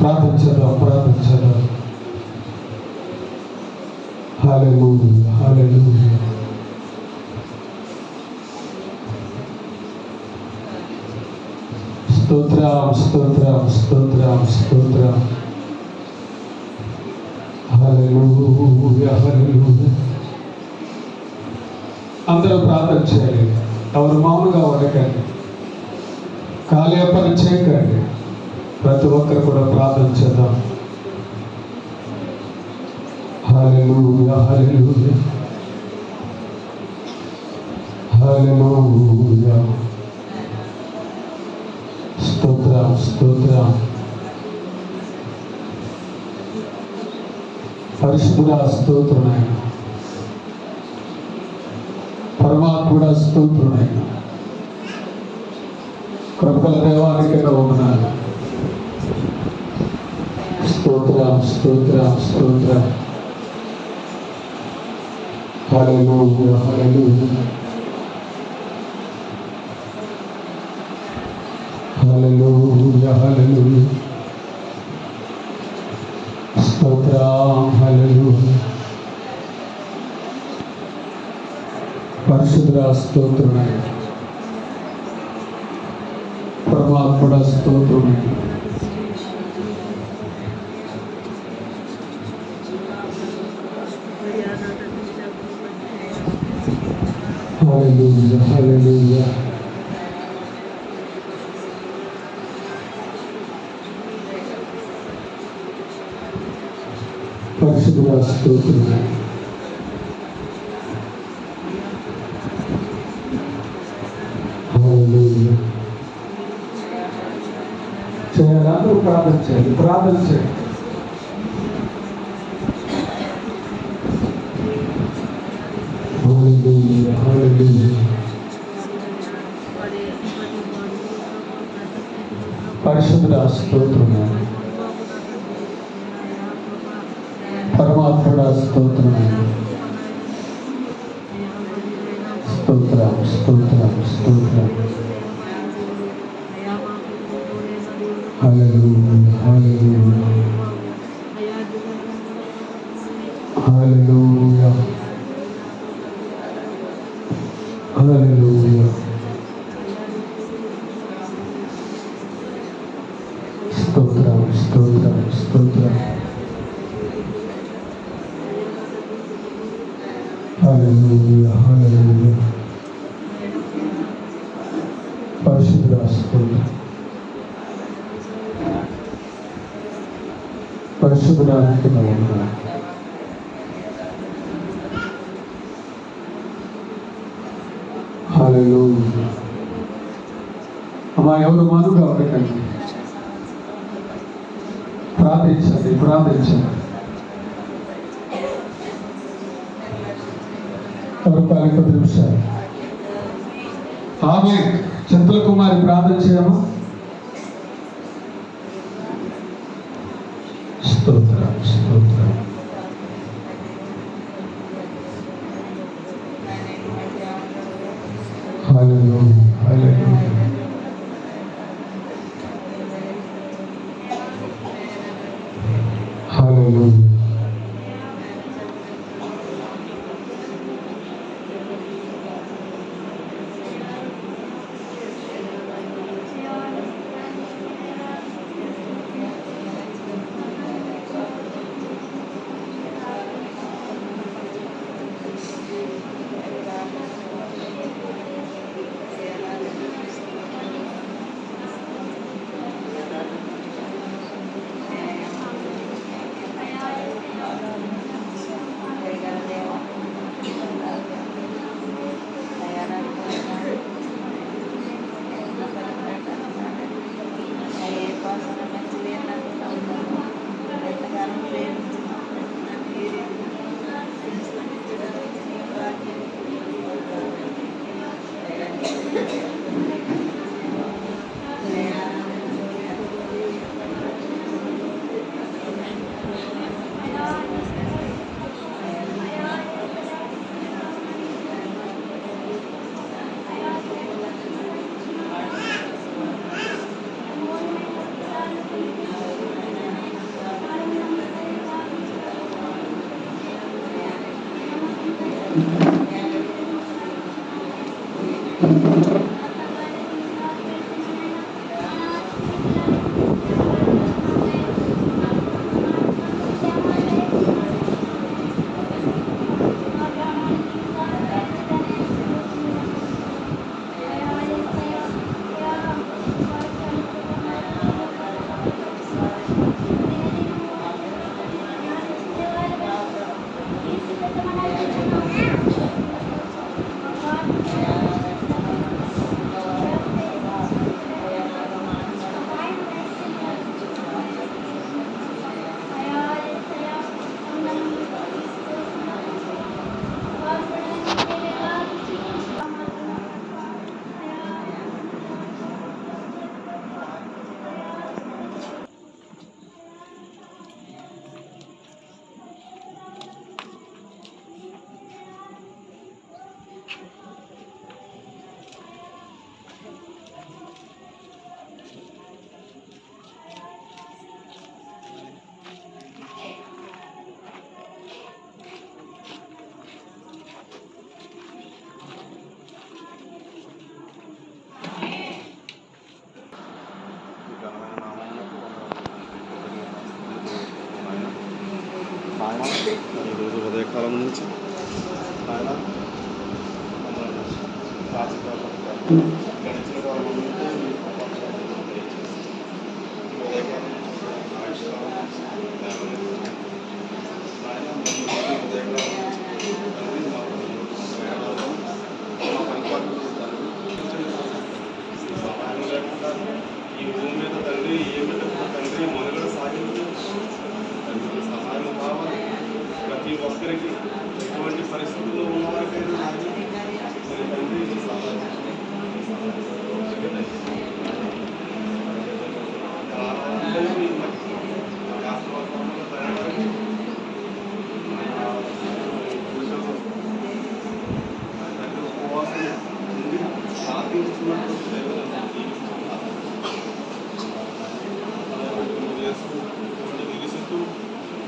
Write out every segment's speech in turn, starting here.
ప్రార్థించదాం. హల్లెలూయా, హల్లెలూయా. స్తోత్రం, స్తోత్రం, స్తోత్రం, స్తోత్రం. హల్లెలూయా, హల్లెలూయా. అందరూ ప్రార్థన చేయాలి. ఎవరు మౌనంగా ఉండకండి, ఖాళీ పని చేయకండి. ప్రతి ఒక్కరు కూడా ప్రార్థన చేద్దాం. హల్లెలూయా, హల్లెలూయా, హల్లెలూయా. స్తోత్రం, స్తోత్రం. పరిశుద్ధుడా స్తోత్రమైన, పరమాత్ముడా స్తోత్రమైన, కృపల దేవానికి వందనాలు. స్తోత్రం, స్తోత్రం, స్తోత్రం. హల్లెలూయా, హల్లెలూయా, హల్లెలూయా, హల్లెలూయా. స్తోత్రం, హల్లెలూయా. పరిశుద్ధ స్తోత్రమైన, పరమాత్ముడ స్తోత్రమైన. హల్లెలూయా, హల్లెలూయా. పరిశుద్ధ స్తోత్రమైన, హల్లెలూయా. చేయాలి, అందరూ ప్రార్థన చేయాలి, ప్రార్థన చేయాలి. హల్లెలూయా, హల్లెలూయా. పరిశుద్ధ స్తోత్రమైన, పరమాత్ముడ స్తోత్రమైన. స్తోత్రం, స్తోత్రం, స్తోత్రం. హల్లెలూయా, హల్లెలూయా, హల్లెలూయా, హల్లెలూయా. స్తోత్రం, స్తోత్రం, స్తోత్రం. హల్లెలూయా, హల్లెలూయా. పరిశుద్ధ స్తోత్రం. పరిశుద్ధుడానికి వందనాలు. హల్లెలూయా. అమ్మా, ఎవరు మనుగా ఉండకండి, ప్రార్థించండి, ప్రార్థించండి. ఎవరు 10 నిమిషాలు. ఆమె చింతల కుమారి ప్రార్థన చేయమా. స్తోత్రం, స్తోత్రం. హల్లెలూయా, హల్లెలూయా. హల్లెలూయా. ఈరోజు ఉదయకాలం నుంచి ఆయన గడిచిన కాలం నుంచి ఉదయకాలం ఈ భూమి మీద తండ్రి ఏమిటో తండ్రి మనుగడ సాగించు సహాయం కావాలి. ప్రతి ఒక్కరికి ఎటువంటి పరిస్థితుల్లో ఉన్నవారికైనా తండ్రి సహాయం ఉపవాసం నుండి సాధించుకున్నట్టు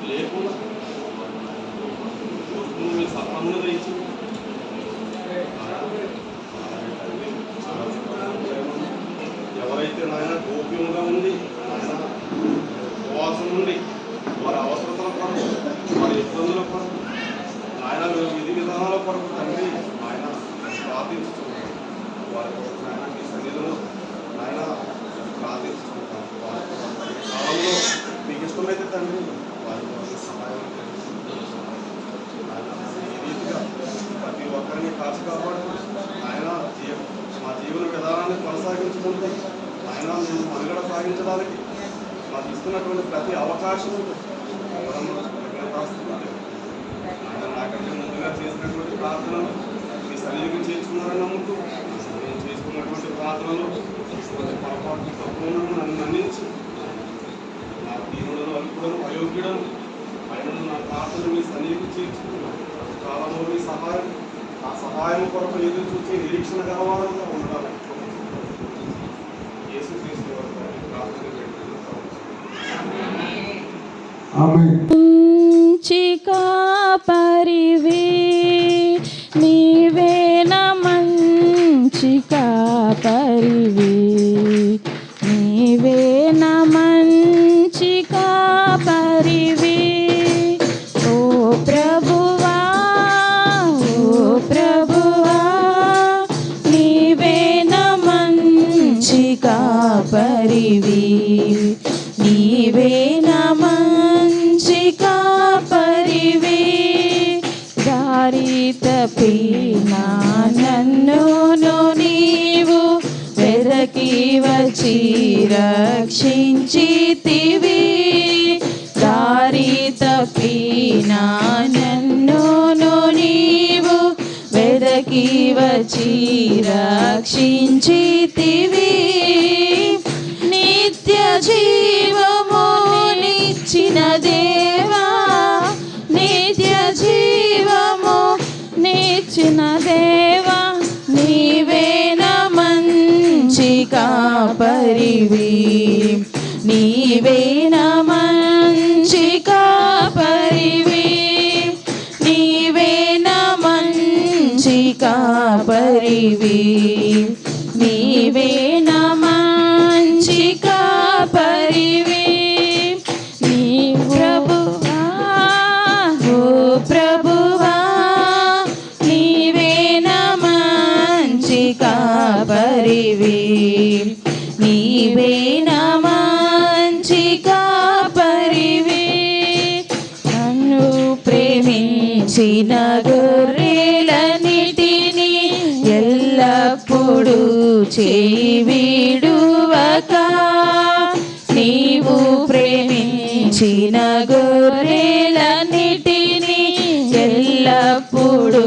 లేకుండా సన్నదించి ఎవరైతే నాయన గోప్యంగా ఉండి ఆయన ఉపవాసం ఉండి వారి అవసరతల కొరకు వారి ఇబ్బందుల కొరకు నాయన విధి విధానాల కొరకు తండ్రి ఆయన ప్రార్థించుకుంటారు. వారి నాయన సన్నిధిలో నాయన ప్రార్థించుకుంటారు. వారి కాలంలో మీకు ఇష్టమైతే తండ్రి వారి సహాయం ప్రతి ఒక్కరిని కాచి కాపాడు. ఆయన మా జీవన విధానాన్ని కొనసాగించుకుంటే ఆయన మేము మనుగడ సాగించడానికి మాకు ఇస్తున్నటువంటి ప్రతి అవకాశం ఆయన నాకంటే ముందుగా చేసినటువంటి ప్రార్థనలు మీ సన్నిధికి చేర్చుకున్నారని నమ్ముతూ నేను చేసుకున్నటువంటి ప్రార్థనలు పొరపాటు తప్పులను నన్ను మన్నించి నా దీనులను అల్పుడను అయోగ్యుడను ఆయన నా ప్రార్థనలు మీ సన్నిధికి చేర్చుకున్నాను. కాలంలో మీ సహాయం ఆ సహాయం కొరకు ఎదురు చూసి నిరీక్షణ గలవారంగా ఉండాలి. యేసుక్రీస్తు వారి ప్రార్థన మంచి కాపరివి నీవేన మంచి కాపరివి నీవేన మంచి కాపరివి ఓ ప్రభువా నీవేన మంచి కాపరివి నీవేన మంచి కాపరివి దారి తప్పినా నన్ను నీవు వెదకి వచ్చి రక్షించితివి. దారి తప్పినా నన్ను నీవు వెదకి వచ్చి రక్షించితివి. నిత్య జీవము నిచ్చిన దేవా నిత్య జీవము నిచ్చిన దేవా నీవేన మంచి కాపరివి నీవేన మంచి కాపరివి నీవేన మంచి కాపరివి నీవే నా మంచి కాపరివి నీ ప్రభువా ఓ ప్రభువా నీవే నా మంచి కాపరివి నీవే నా మంచి కాపరివి నన్ను ప్రేమించిన గొర్రెలన్నిటిని ఎల్లప్పుడూ చేయి విడువక నీవు ప్రేమించిన గొర్రెలన్నిటిని ఎల్లప్పుడూ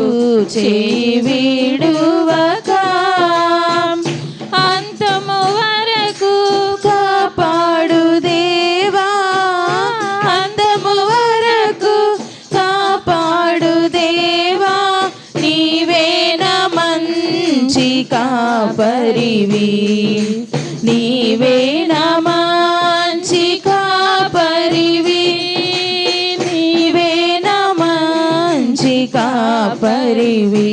చేయి విడువక అంతము వరకు కాపాడు దేవా అంతము వరకు కాపాడు దేవా నీవే నా మంచి కాపరివి నీవే నా మంచి కాపరివి నీవే నా మంచి కాపరివి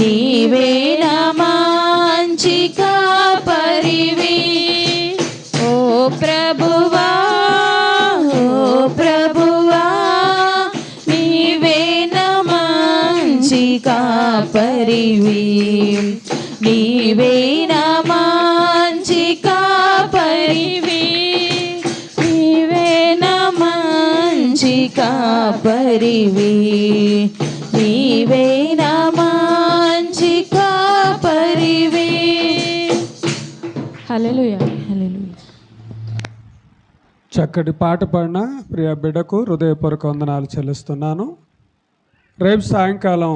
నీవే నా మంచి కాపరివి ఓ ప్రభువా ఓ ప్రభువా నీవే నా మంచి కాపరివి నీవే నా మంచి కాపరివి నీవే నా మంచి కాపరివి నీవే నా మంచి కాపరివి హల్లెలూయా హల్లెలూయా. చక్కటి పాట పాడిన ప్రియ బిడ్డకు హృదయపూర్వక వందనాలు చెల్లిస్తున్నాను. రేపు సాయంకాలం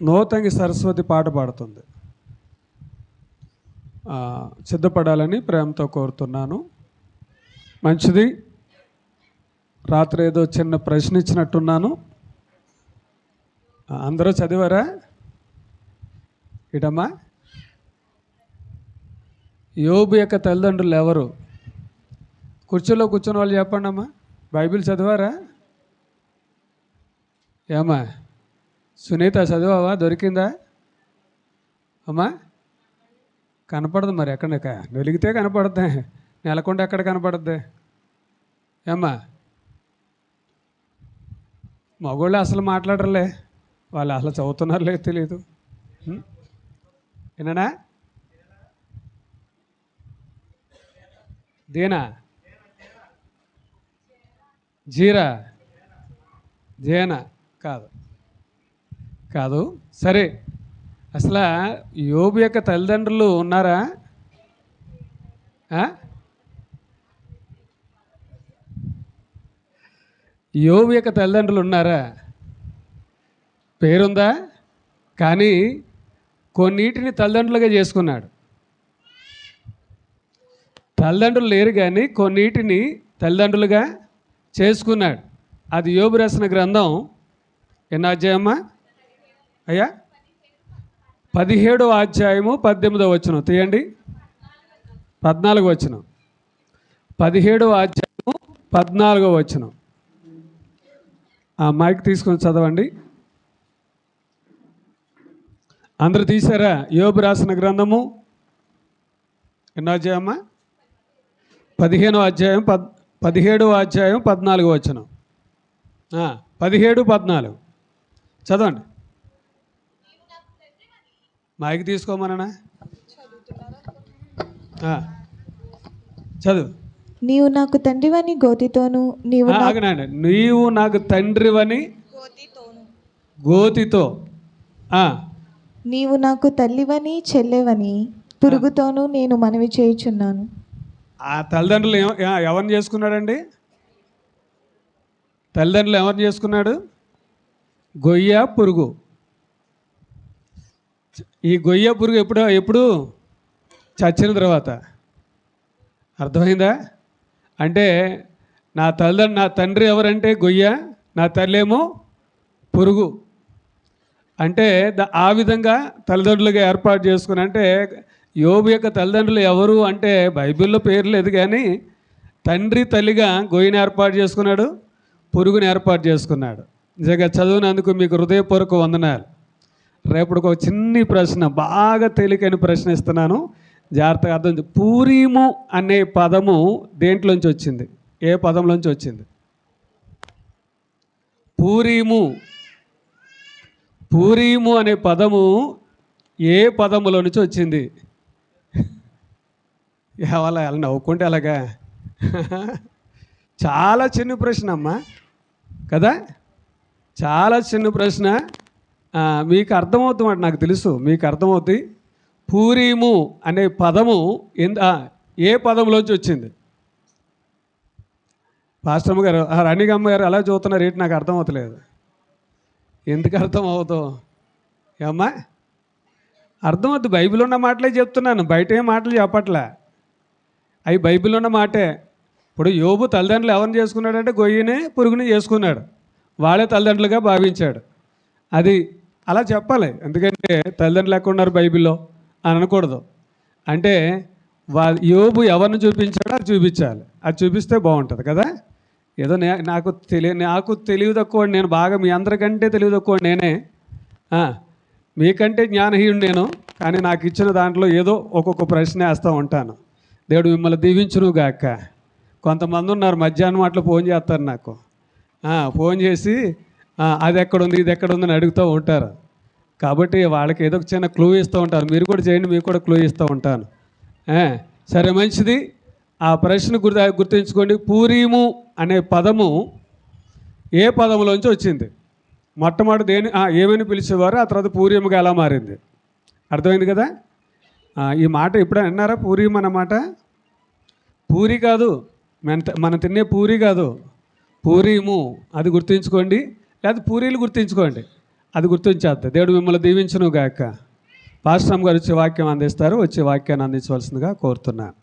నూతంగి సరస్వతి పాట పాడుతుంది. సిద్ధపడాలని ప్రేమతో కోరుతున్నాను. మంచిది. రాత్రి ఏదో చిన్న ప్రశ్న ఇచ్చినట్టున్నాను. అందరూ చదివారా? ఇటమ్మా, యోబు యొక్క తల్లిదండ్రులు ఎవరు? కుర్చీలో కూర్చున్న వాళ్ళు చెప్పండి అమ్మా. బైబిల్ చదివారా? ఏమ్మా సునీత చదివావా? దొరికిందా అమ్మా? కనపడదు మరి ఎక్కడ వెలిగితే కనపడద్దే, నెలకొండ ఎక్కడ కనపడద్దే ఏమ్మా? మగోళ్ళు అసలు మాట్లాడరులే, వాళ్ళు అసలు చదువుతున్నారులే తెలియదు. ఏనా దేనా జీరా జేనా కాదు కాదు. సరే, అసలు యోబు యొక్క తల్లిదండ్రులు ఉన్నారా? యోబు యొక్క తల్లిదండ్రులు ఉన్నారా? పేరుందా? కానీ కొన్నిటిని తల్లిదండ్రులుగా చేసుకున్నాడు. తల్లిదండ్రులు లేరు కానీ కొన్నిటిని తల్లిదండ్రులుగా చేసుకున్నాడు. అది యోబు రాసిన గ్రంథం ఎన్నో అధ్యాయమ్మా అయ్యా? 17వ అధ్యాయము 18వ వచనం తీయండి. 14వ వచనం, 17వ అధ్యాయము 14వ వచనం. ఆ మైక్ తీసుకొని చదవండి. అందరూ తీశారా? యోబు రాసిన గ్రంథము ఎన్నో అధ్యాయమ్మా? 15వ అధ్యాయం 17వ అధ్యాయం 14వ వచనం. 17, 14 చదవండి. మైక్ తీసుకోమన్నా చదువు. నీవు నాకు తండ్రివని గోతితోను ఆగనండి. నీవు నాకు తండ్రివని గోతితో, నీవు నాకు తల్లివని చెల్లెవని పురుగుతోను నేను మనవి చేయుచున్నాను. ఆ తల్లిదండ్రులు ఎవరిని చేసుకున్నాడండి? తల్లిదండ్రులు ఎవరిని చేసుకున్నాడు? గొయ్య పురుగు. ఈ గొయ్య పురుగు ఎప్పుడు చచ్చిన తర్వాత. అర్థమైందా? అంటే నా తండ్రి ఎవరంటే గొయ్య, నా తల్లి ఏమో పురుగు. అంటే ఆ విధంగా తల్లిదండ్రులుగా ఏర్పాటు చేసుకుని, అంటే యోబు యొక్క తల్లిదండ్రులు ఎవరు అంటే బైబిల్లో పేరు లేదు కానీ తండ్రి తల్లిగా గొయ్యని ఏర్పాటు చేసుకున్నాడు, పురుగుని ఏర్పాటు చేసుకున్నాడు. నిజంగా చదివినందుకు మీకు హృదయపూర్వక వందనాలు. రేపటికి ఒక చిన్ని ప్రశ్న, బాగా తేలికైన ప్రశ్న ఇస్తున్నాను, జాగ్రత్తగా అర్థం పూరీము అనే పదము దేంట్లోంచి వచ్చింది? ఏ పదంలోంచి వచ్చింది? పూరీము అనే పదము ఏ పదములో నుంచి వచ్చింది? అలా నవ్వుకుంటే అలాగా చాలా చిన్న ప్రశ్న అమ్మా కదా, చాలా చిన్న ప్రశ్న. మీకు అర్థమవుతుందంట, నాకు తెలుసు మీకు అర్థమవుతుంది. పూరీము అనే పదము ఏ పదంలోంచి వచ్చింది? పాస్టమ్మ గారు, రాణిగమ్మ గారు అలా చూస్తున్నారు ఏంటి? నాకు అర్థం అవుతలేదు. ఎందుకు అర్థం అవుతావు ఏమ్మా? అర్థం అవుతుంది. బైబిల్ ఉన్న మాటలే చెప్తున్నాను, బయట ఏ మాటలు చెప్పట్లే, అవి బైబిల్ ఉన్న మాటే. ఇప్పుడు యోబు తల్లిదండ్రులు ఎవరిని చేసుకున్నాడంటే గొయ్యిని పురుగుని చేసుకున్నాడు, వాళ్ళే తల్లిదండ్రులుగా భావించాడు. అది అలా చెప్పాలి, ఎందుకంటే తల్లిదండ్రులు ఎక్కడ ఉన్నారు బైబిల్లో అని అనకూడదు. అంటే యోబు ఎవరిని చూపించాడో అది చూపించాలి, అది చూపిస్తే బాగుంటుంది కదా. ఏదో నాకు తెలివి తక్కువ, నేను బాగా మీ అందరికంటే తెలివి తక్కువ నేనే, మీకంటే జ్ఞానహీనుడు నేను, కానీ నాకు ఇచ్చిన దాంట్లో ఏదో ఒక్కొక్క ప్రశ్న వేస్తూ ఉంటాను. దేవుడు మిమ్మల్ని దీవించును గాక. కొంతమంది ఉన్నారు మధ్యాహ్నం అట్లా ఫోన్ చేస్తారు నాకు, ఫోన్ చేసి అది ఎక్కడుంది ఇది ఎక్కడుంది అని అడుగుతూ ఉంటారు. కాబట్టి వాళ్ళకి ఏదో ఒక చిన్న క్లూ ఇస్తూ ఉంటారు, మీరు కూడా చేయండి, మీకు కూడా క్లూ ఇస్తూ ఉంటాను. సరే మంచిది. ఆ ప్రశ్న గుర్తుంచుకోండి. పూరీము అనే పదము ఏ పదంలోంచి వచ్చింది? మొట్టమొదటి ఏమని పిలిచేవారు, ఆ తర్వాత పూరీముగా ఎలా మారింది? అర్థమైంది కదా. ఈ మాట ఎప్పుడైనా విన్నారా? పూరీము అన్నమాట పూరి కాదు, మనం తినే పూరి కాదు, పూరీము అది గుర్తుంచుకోండి, లేదా పూరీలు గుర్తుంచుకోండి, అది గుర్తించేద్దాం. దేవుడు మిమ్మల్ని దీవించును గాక. పాస్టమ్ గారు వచ్చే వాక్యం అందిస్తారు, వచ్చే వాక్యాన్ని అందించవలసిందిగా కోరుతున్నాను.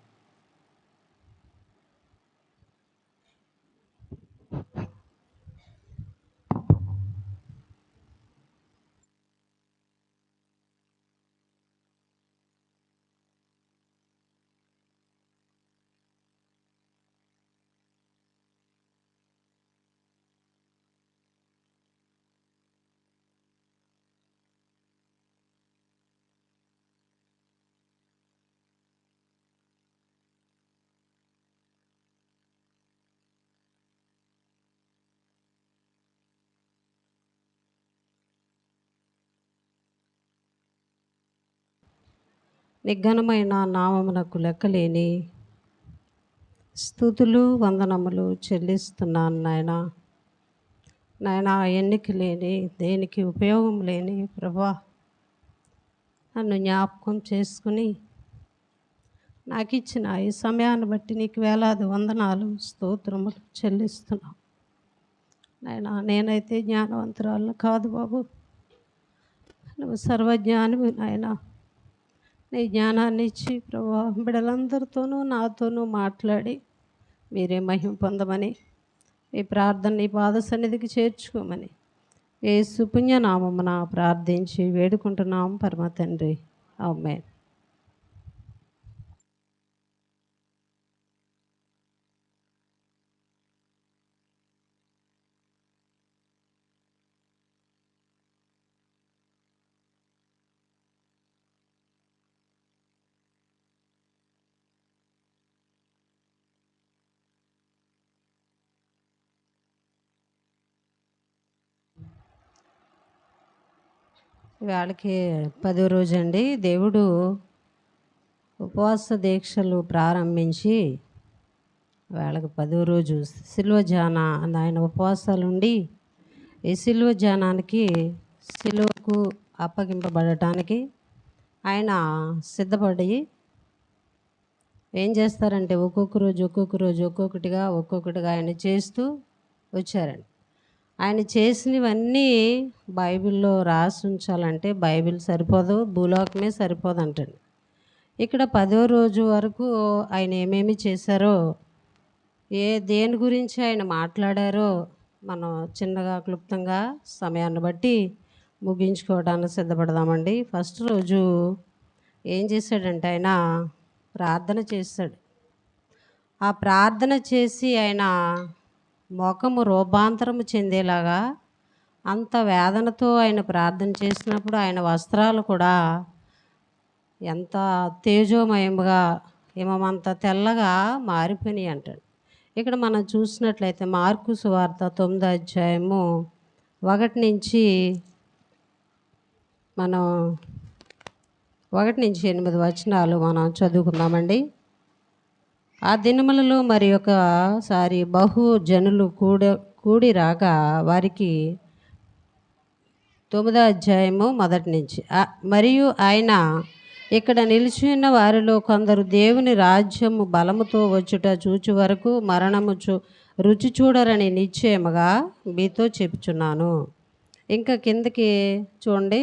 నిఘనమైన నామమునకు లెక్కలేని స్తుతులు వందనములు చెల్లిస్తున్నాను నాయన. ఎన్నిక లేని, దేనికి ఉపయోగం లేని ప్రభా, నన్ను జ్ఞాపకం చేసుకుని నాకు ఇచ్చిన ఈ సమయాన్ని బట్టి నీకు వేలాది వందనాలు స్తోత్రములు చెల్లిస్తున్నాను నాయన. నేనైతే జ్ఞానవంతురాలను కాదు బాబు, నువ్వు సర్వజ్ఞానివి నాయన. నీ జ్ఞానాన్ని ఇచ్చి ప్రభా బిడ్డలందరితోనూ నాతోనూ మాట్లాడి మీరే మహిమ పొందమని, మీ ప్రార్థన నీ పాద సన్నిధికి చేర్చుకోమని యేసు పుణ్యనామమున ప్రార్థించి వేడుకుంటున్నాం పరమ తండ్రి, ఆమేన్. వాళ్ళకి 10వ రోజు అండి. దేవుడు ఉపవాస దీక్షలు ప్రారంభించి వాళ్ళకి 10వ రోజు సిలువ జాన ఆయన ఉపవాసాలు ఉండి, ఈ సిలువ జానానికి సిలువకు అప్పగింపబడటానికి ఆయన సిద్ధపడి ఏం చేస్తారంటే ఒక్కొక్క రోజు ఒక్కొక్కటిగా ఆయన చేస్తూ వచ్చారండి. ఆయన చేసినవన్నీ బైబిల్లో రాసి ఉంచాలంటే బైబిల్ సరిపోదు, భూలోకమే సరిపోదు అంటండి. ఇక్కడ 10వ రోజు వరకు ఆయన ఏమేమి చేశారో, దేని గురించి ఆయన మాట్లాడారో మనం చిన్నగా క్లుప్తంగా సమయాన్ని బట్టి ముగించుకోవడానికి సిద్ధపడదామండి. ఫస్ట్ రోజు ఏం చేశాడంటే ఆయన ప్రార్థన చేశాడు. ఆ ప్రార్థన చేసి ఆయన ముఖము రూపాంతరము చెందేలాగా అంత వేదనతో ఆయన ప్రార్థన చేసినప్పుడు ఆయన వస్త్రాలు కూడా ఎంత తేజోమయంగా ఏమంత తెల్లగా మారిపోయినాయి అంటాడు. ఇక్కడ మనం చూసినట్లయితే మార్కు సువార్త 9వ అధ్యాయము 1 నుంచి మనం 1 నుంచి 8 వచనాలు మనం చదువుకుందామండి. ఆ దినములలో మరి ఒకసారి బహు జనులు కూడి రాగా వారికి 9వ అధ్యాయము 1 నుంచి మరియు ఆయన ఇక్కడ నిలిచి ఉన్న వారిలో కొందరు దేవుని రాజ్యము బలముతో వచ్చుట చూచు వరకు మరణము రుచి చూడరని నిశ్చయముగా మీతో చెప్పుచున్నాను. ఇంకా కిందకి చూడండి.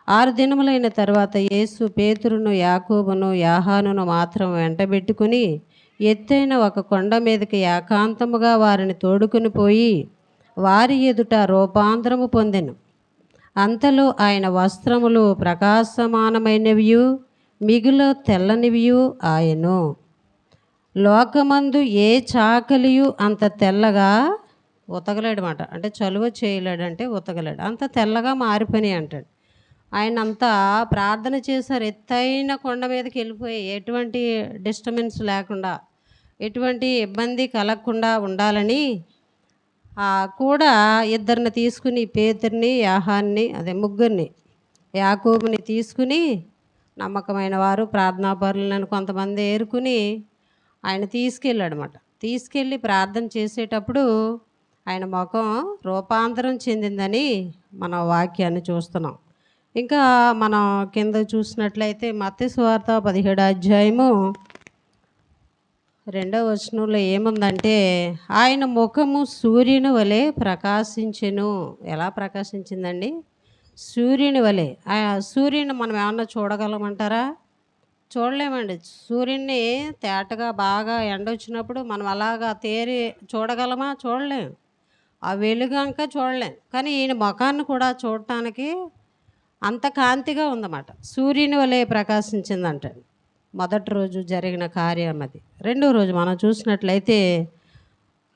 6 దినములైన తర్వాత యేసు పేతురును యాకోబును యోహానును మాత్రం వెంటబెట్టుకుని ఎత్తైన ఒక కొండ మీదకి ఏకాంతముగా వారిని తోడుకుని పోయి వారి ఎదుట రూపాంతరము పొందెను. అంతలో ఆయన వస్త్రములు ప్రకాశమానమైనవియు మిగులు తెల్లనివియు ఆయను. లోకమందు ఏ చాకలియు అంత తెల్లగా ఉతకలేడమాట. అంటే చలువ చేయలేడంటే ఉతకలేడు, అంత తెల్లగా మారిపోయి అంటాడు. ఆయన అంతా ప్రార్థన చేశారు. ఎత్తైన కొండ మీదకి వెళ్ళిపోయి ఎటువంటి డిస్టర్బెన్స్ లేకుండా, ఎటువంటి ఇబ్బంది కలగకుండా ఉండాలని కూడా ఇద్దరిని తీసుకుని, పేతుర్ని యోహాన్ని ముగ్గురిని, యాకోబుని తీసుకుని, నమ్మకమైన వారు ప్రార్థనాపరులను కొంతమంది ఏరుకుని ఆయన తీసుకెళ్ళాడనమాట. తీసుకెళ్ళి ప్రార్థన చేసేటప్పుడు ఆయన ముఖం రూపాంతరం చెందిందని మన వాక్యాన్ని చూస్తున్నాం. ఇంకా మనం కింద చూసినట్లయితే మత్తయి సువార్త 17వ అధ్యాయము 2వ వచనంలో ఏముందంటే ఆయన ముఖము సూర్యుని వలె ప్రకాశించెను. ఎలా ప్రకాశించిందండి? సూర్యుని వలె. సూర్యుని మనం ఏమన్నా చూడగలమంటారా? చూడలేమండి. సూర్యుడిని తేటగా బాగా ఎండ వచ్చినప్పుడు మనం అలాగా తేరి చూడగలమా? చూడలేం. ఆ వెలుగంక చూడలేం. కానీ ఈయన ముఖాన్ని కూడా చూడటానికి అంత కాంతిగా ఉందన్నమాట. సూర్యుని వలె ప్రకాశించిందంట. మొదటి రోజు జరిగిన కార్యం అది. రెండో రోజు మనం చూసినట్లయితే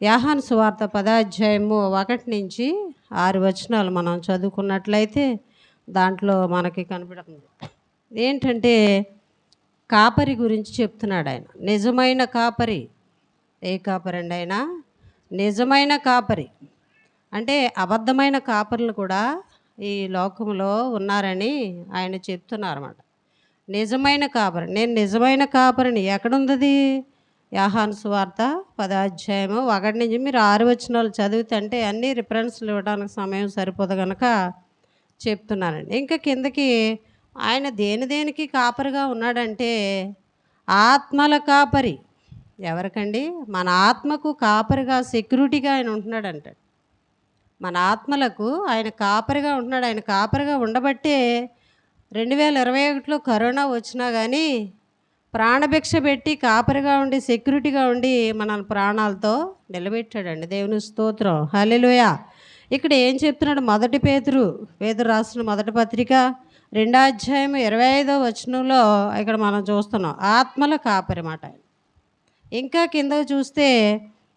యోహాను సువార్త 10వ అధ్యాయము 1 నుంచి 6 వచనాలు మనం చదువుకున్నట్లయితే దాంట్లో మనకి కనపడుతుంది ఏంటంటే కాపరి గురించి చెప్తున్నాడు ఆయన. నిజమైన కాపరి. ఏ కాపరి అండి ఆయన? నిజమైన కాపరి. అంటే అబద్ధమైన కాపరులు కూడా ఈ లోకంలో ఉన్నారని ఆయన చెప్తున్నారన్నమాట. నిజమైన కాపరి, నేను నిజమైన కాపరిని. ఎక్కడుంది? యోహాను సువార్త 10వ అధ్యాయము 1 నుంచి మీరు 6 వచనాలు చదివితే, అంటే అన్ని రిఫరెన్స్లు ఇవ్వడానికి సమయం సరిపోదు కనుక చెప్తున్నానండి. ఇంకా కిందకి ఆయన దేనికి కాపరిగా ఉన్నాడంటే ఆత్మల కాపరి. ఎవరికండి? మన ఆత్మకు కాపరిగా, సెక్యూరిటీగా ఆయన ఉంటున్నాడంటాడు. మన ఆత్మలకు ఆయన కాపరిగా ఉంటున్నాడు. ఆయన కాపరిగా ఉండబట్టే 2021లో కరోనా వచ్చినా కానీ ప్రాణభిక్ష పెట్టి కాపరిగా ఉండి, సెక్యూరిటీగా ఉండి మన ప్రాణాలతో నిలబెట్టాడండి. దేవుని స్తోత్రం, హల్లెలూయా. ఇక్కడ ఏం చెప్తున్నాడు? పేతురు రాసిన మొదటి పత్రిక 2వ అధ్యాయం 25వ వచనంలో ఇక్కడ మనం చూస్తున్నాం ఆత్మల కాపరి మాట. ఇంకా కింద చూస్తే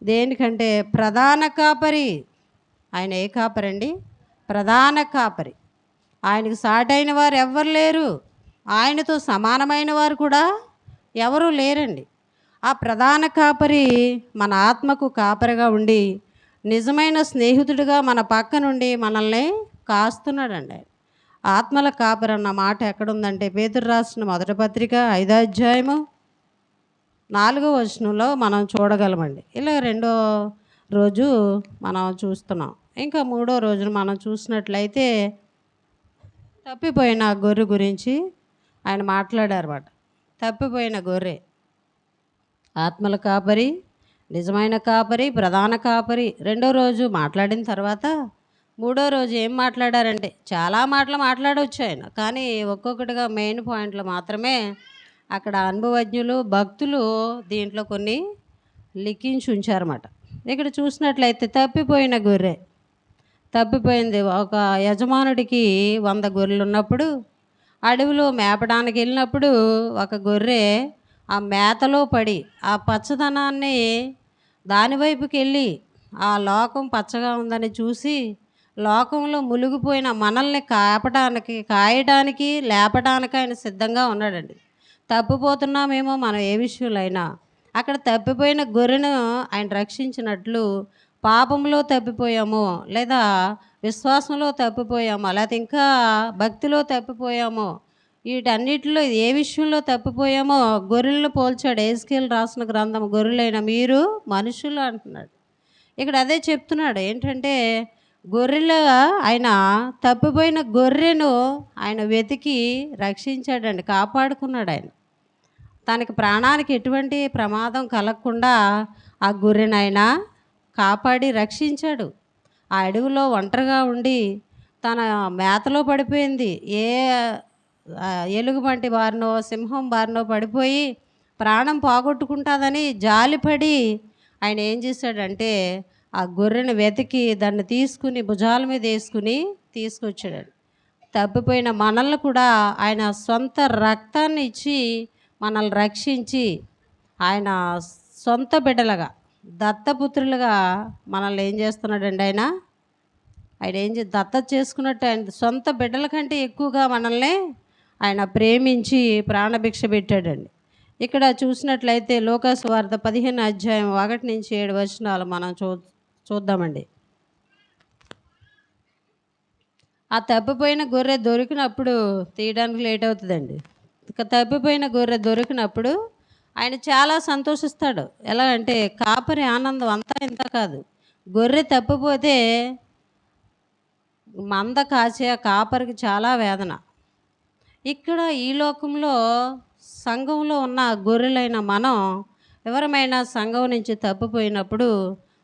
దేనికంటే ప్రధాన కాపరి. ఆయన ఏ కాపరి అండి? ప్రధాన కాపరి. ఆయనకు సాటైన వారు ఎవ్వరు లేరు. ఆయనతో సమానమైన వారు కూడా ఎవరూ లేరండి. ఆ ప్రధాన కాపరి మన ఆత్మకు కాపరిగా ఉండి నిజమైన స్నేహితుడిగా మన పక్క నుండి మనల్ని కాస్తున్నాడండి. ఆత్మల కాపరి అన్న మాట ఎక్కడుందంటే పేతురు రాసిన మొదటి పత్రిక 5వ అధ్యాయము 4వ వచనంలో మనం చూడగలమండి. ఇలా రెండో రోజు మనం చూస్తున్నాం. ఇంకా మూడో రోజున మనం చూసినట్లయితే తప్పిపోయిన గొర్రె గురించి ఆయన మాట్లాడారన్నమాట. తప్పిపోయిన గొర్రె. ఆత్మల కాపరి, నిజమైన కాపరి, ప్రధాన కాపరి రెండో రోజు మాట్లాడిన తర్వాత మూడో రోజు ఏం మాట్లాడారంటే చాలా మాటలు మాట్లాడవచ్చు ఆయన, కానీ ఒక్కొక్కటిగా మెయిన్ పాయింట్లు మాత్రమే అక్కడ అనుభవజ్ఞులు, భక్తులు దీంట్లో కొన్ని లిఖించి ఉంచారన్నమాట. ఇక్కడ చూసినట్లయితే తప్పిపోయిన గొర్రె. తప్పిపోయింది. ఒక యజమానుడికి 100 గొర్రెలు ఉన్నప్పుడు అడవిలో మేపడానికి వెళ్ళినప్పుడు ఒక గొర్రె ఆ మేతలో పడి ఆ పచ్చదనాన్ని దానివైపుకి వెళ్ళి ఆ లోకం పచ్చగా ఉందని చూసి లోకంలో మునిగిపోయిన మనల్ని కాయడానికి లేపడానికి ఆయన సిద్ధంగా ఉన్నాడండి. తప్పిపోతున్నామేమో మనం ఏ విషయంలో అయినా, అక్కడ తప్పిపోయిన గొర్రెను ఆయన రక్షించినట్లు పాపంలో తప్పిపోయామో, లేదా విశ్వాసంలో తప్పిపోయామో, లేకపోతే ఇంకా భక్తిలో తప్పిపోయామో, వీటన్నిటిలో ఏ విషయంలో తప్పిపోయామో గొర్రెలను పోల్చాడు. ఎహెజ్కేలు రాసిన గ్రంథం, గొర్రెలైన మీరు మనుషులు అంటున్నాడు. ఇక్కడ అదే చెప్తున్నాడు. ఏంటంటే ఆయన తప్పిపోయిన గొర్రెను ఆయన వెతికి రక్షించాడండి, కాపాడుకున్నాడు. ఆయన తనకి ప్రాణానికి ఎటువంటి ప్రమాదం కలగకుండా ఆ గొర్రెను ఆయన కాపాడి రక్షించాడు. ఆ అడవిలో ఒంటరిగా ఉండి తన మేతలో పడిపోయింది. ఎలుగుబంటి బారినో సింహం బారినో పడిపోయి ప్రాణం పోగొట్టుకుంటుందని జాలిపడి ఆయన ఏం చేశాడంటే ఆ గొర్రెను వెతికి దాన్ని తీసుకుని భుజాల మీద వేసుకుని తీసుకొచ్చాడు. తప్పిపోయిన మనల్ని కూడా ఆయన సొంత రక్తాన్ని ఇచ్చి మనల్ని రక్షించి ఆయన సొంత బిడ్డలుగా దత్తపుత్రులుగా మనల్ని ఏం చేస్తున్నాడండి. ఆయన దత్తత చేసుకున్నట్టు ఆయన సొంత బిడ్డల కంటే ఎక్కువగా మనల్ని ఆయన ప్రేమించి ప్రాణభిక్ష పెట్టాడండి. ఇక్కడ చూసినట్లయితే లూకాసు వార్త 15 అధ్యాయం 1 నుంచి 7 వచనాలు మనం చూద్దామండి. ఆ తప్పిపోయిన గొర్రె దొరికినప్పుడు తీయడానికి లేట్ అవుతుందండి. ఇక తప్పిపోయిన గొర్రె దొరికినప్పుడు ఆయన చాలా సంతోషిస్తాడు. ఎలా అంటే కాపరి ఆనందం అంతా ఇంత కాదు. గొర్రె తప్పిపోతే మంద కాచే కాపరికి చాలా వేదన. ఇక్కడ ఈ లోకంలో సంఘంలో ఉన్న గొర్రెలైన మనం ఎవరమైనా సంఘం నుంచి తప్పిపోయినప్పుడు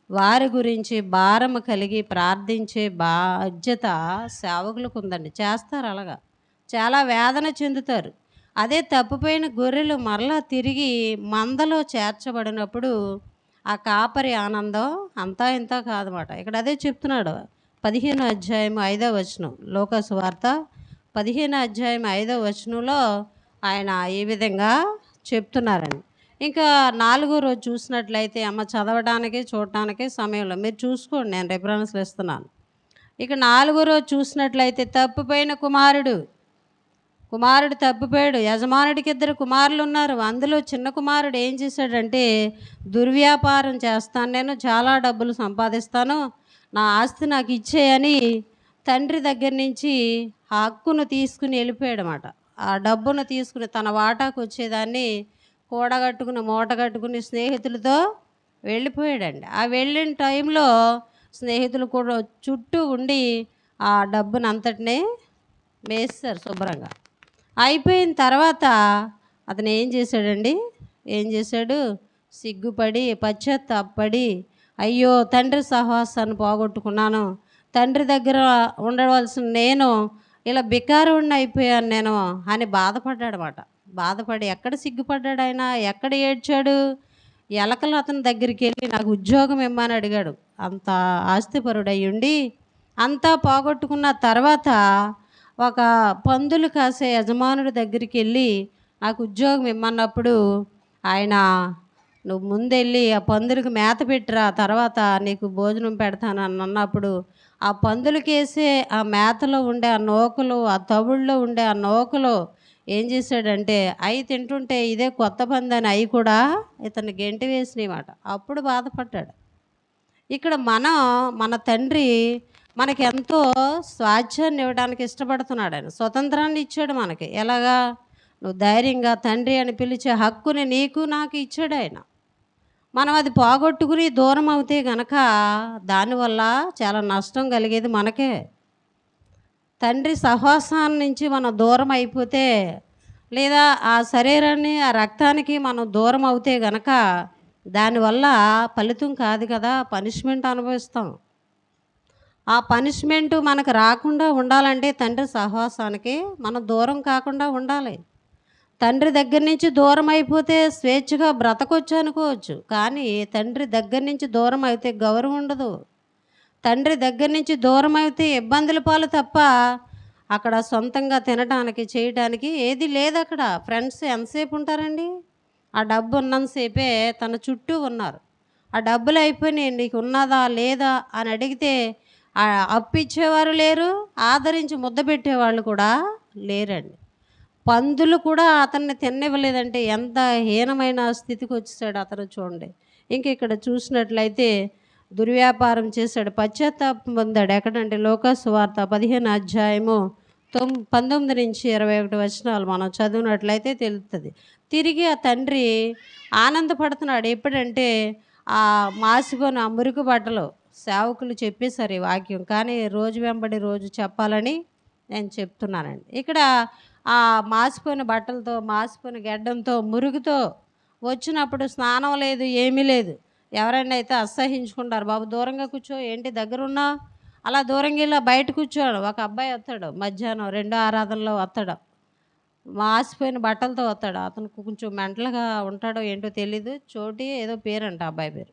వారి గురించి భారం కలిగి ప్రార్థించే బాధ్యత సేవకులకు ఉందండి. చేస్తారు, అలాగా చాలా వేదన చెందుతారు. అదే తప్పిపోయిన గొర్రెలు మరలా తిరిగి మందలో చేర్చబడినప్పుడు ఆ కాపరి ఆనందం అంతా ఇంత కాదన్నమాట. ఇక్కడ అదే చెప్తున్నాడు. 15 అధ్యాయం 5వ వచనం, లూకాసు వార్త 15 అధ్యాయం 5వ వచనంలో ఆయన ఈ విధంగా చెప్తున్నారండి. ఇంకా 4వ రోజు చూసినట్లయితే అమ్మ చదవడానికి చూడటానికి సమయంలో మీరు చూసుకోండి, నేను రిఫరెన్స్లు ఇస్తున్నాను. ఇక 4వ రోజు చూసినట్లయితే తప్పిపోయిన కుమారుడు తప్పిపోయాడు. యజమానుడికి 2 కుమారులు ఉన్నారు. అందులో చిన్న కుమారుడు ఏం చేశాడంటే దుర్వ్యాపారం చేస్తాను, నేను చాలా డబ్బులు సంపాదిస్తాను, నా ఆస్తి నాకు ఇచ్చేయని తండ్రి దగ్గర నుంచి ఆ హక్కును తీసుకుని వెళ్ళిపోయాడు అన్నమాట. ఆ డబ్బును తీసుకుని తన వాటాకు వచ్చేదాన్ని కూడగట్టుకుని మూటగట్టుకుని స్నేహితులతో వెళ్ళిపోయాడండి. ఆ వెళ్ళిన టైంలో స్నేహితులు కూడా చుట్టూ ఉండి ఆ డబ్బును అంతటినే వేస్తారు శుభ్రంగా. అయిపోయిన తర్వాత అతను ఏం చేశాడు, సిగ్గుపడి పశ్చాత్తాపడి, అయ్యో తండ్రి సహవాసాన్ని పోగొట్టుకున్నాను, తండ్రి దగ్గర ఉండవలసిన నేను ఇలా బికారుణ్ణి అయిపోయాను నేను అని బాధపడ్డాడనమాట. బాధపడి ఎక్కడ సిగ్గుపడ్డాడు ఆయన, ఎక్కడ ఏడ్చాడు, ఎలకలు అతని దగ్గరికి వెళ్ళి నాకు ఉద్యోగం ఇమ్మని అడిగాడు. అంత ఆస్తిపరుడై ఉండి అంతా పోగొట్టుకున్న తర్వాత ఒక పందులు కాసే యజమానుడి దగ్గరికి వెళ్ళి నాకు ఉద్యోగం ఇమ్మన్నప్పుడు ఆయన నువ్వు ముందెళ్ళి ఆ పందులకు మేత పెట్టిరా, తర్వాత నీకు భోజనం పెడతాను అని అన్నప్పుడు ఆ పందులకి వేసే ఆ మేతలో ఉండే ఆ నూకలు, ఆ తవుళ్ళలో ఉండే ఆ నూకలు ఏం చేశాడంటే అవి తింటుంటే ఇదే కొత్త పందని అవి కూడా ఇతన్ని గెంటి వేసినమాట. అప్పుడు బాధపడ్డాడు. ఇక్కడ మన తండ్రి మనకి ఎంతో స్వాధ్యాన్ని ఇవ్వడానికి ఇష్టపడుతున్నాడు. ఆయన స్వతంత్రాన్ని ఇచ్చాడు మనకి. ఎలాగా, నువ్వు ధైర్యంగా తండ్రి అని పిలిచే హక్కుని నీకు నాకు ఇచ్చాడు ఆయన. మనం అది పోగొట్టుకుని దూరం అవుతే గనక దానివల్ల చాలా నష్టం కలిగేది మనకే. తండ్రి సహవాసాన్ని నుంచి మనం దూరం అయిపోతే, లేదా ఆ శరీరాన్ని ఆ రక్తానికి మనం దూరం అవుతే గనక దానివల్ల ఫలితం కాదు కదా, పనిష్మెంట్ అనుభవిస్తాం. ఆ పనిష్మెంట్ మనకు రాకుండా ఉండాలంటే తండ్రి సహవాసానికి మనం దూరం కాకుండా ఉండాలి. తండ్రి దగ్గర నుంచి దూరం అయిపోతే స్వేచ్ఛగా బ్రతకొచ్చు అనుకోవచ్చు, కానీ తండ్రి దగ్గర నుంచి దూరం అయితే గౌరవం ఉండదు. తండ్రి దగ్గర నుంచి దూరం అయితే ఇబ్బందుల పాలు తప్ప అక్కడ సొంతంగా తినడానికి చేయడానికి ఏది లేదు. అక్కడ ఫ్రెండ్స్ ఎంతసేపు ఉంటారండి? ఆ డబ్బు ఉన్నంతసేపే తన చుట్టూ ఉన్నారు. ఆ డబ్బులు అయిపోయినాయి, నీకు ఉన్నదా లేదా అని అడిగితే అప్పు ఇచ్చేవారు లేరు, ఆదరించి ముద్ద పెట్టేవాళ్ళు కూడా లేరండి. పందులు కూడా అతన్ని తిన్నివ్వలేదంటే ఎంత హీనమైన స్థితికి వచ్చేసాడు అతను చూడండి. ఇంక ఇక్కడ చూసినట్లయితే దుర్వ్యాపారం చేశాడు, పశ్చాత్తాపం పొందాడు. ఎక్కడంటే లోకాసు వార్త 15 అధ్యాయము 19-21 వచనాలు మనం చదివినట్లయితే తెలుస్తుంది. తిరిగి ఆ తండ్రి ఆనందపడుతున్నాడు. ఎప్పుడంటే ఆ మాసిపోయిన ఆ మురికి బట్టలు సేవకులు చెప్పేశారు ఈ వాక్యం, కానీ రోజు వెంబడి రోజు చెప్పాలని నేను చెప్తున్నానండి. ఇక్కడ ఆ మాసిపోయిన బట్టలతో, మాసిపోయిన గెడ్డంతో, మురుగుతో వచ్చినప్పుడు స్నానం లేదు, ఏమీ లేదు. ఎవరైనా అయితే అసహించుకుంటారు, బాబు దూరంగా కూర్చో, ఏంటి దగ్గర ఉన్నా, అలా దూరంగా ఇలా బయట కూర్చోడు. ఒక అబ్బాయి వస్తాడు మధ్యాహ్నం 2వ ఆరాధనలో వస్తాడు, మాసిపోయిన బట్టలతో వస్తాడు. అతను కొంచెం మెంటల్గా ఉంటాడో ఏంటో తెలీదు, చోటి ఏదో పేరంట అబ్బాయి పేరు.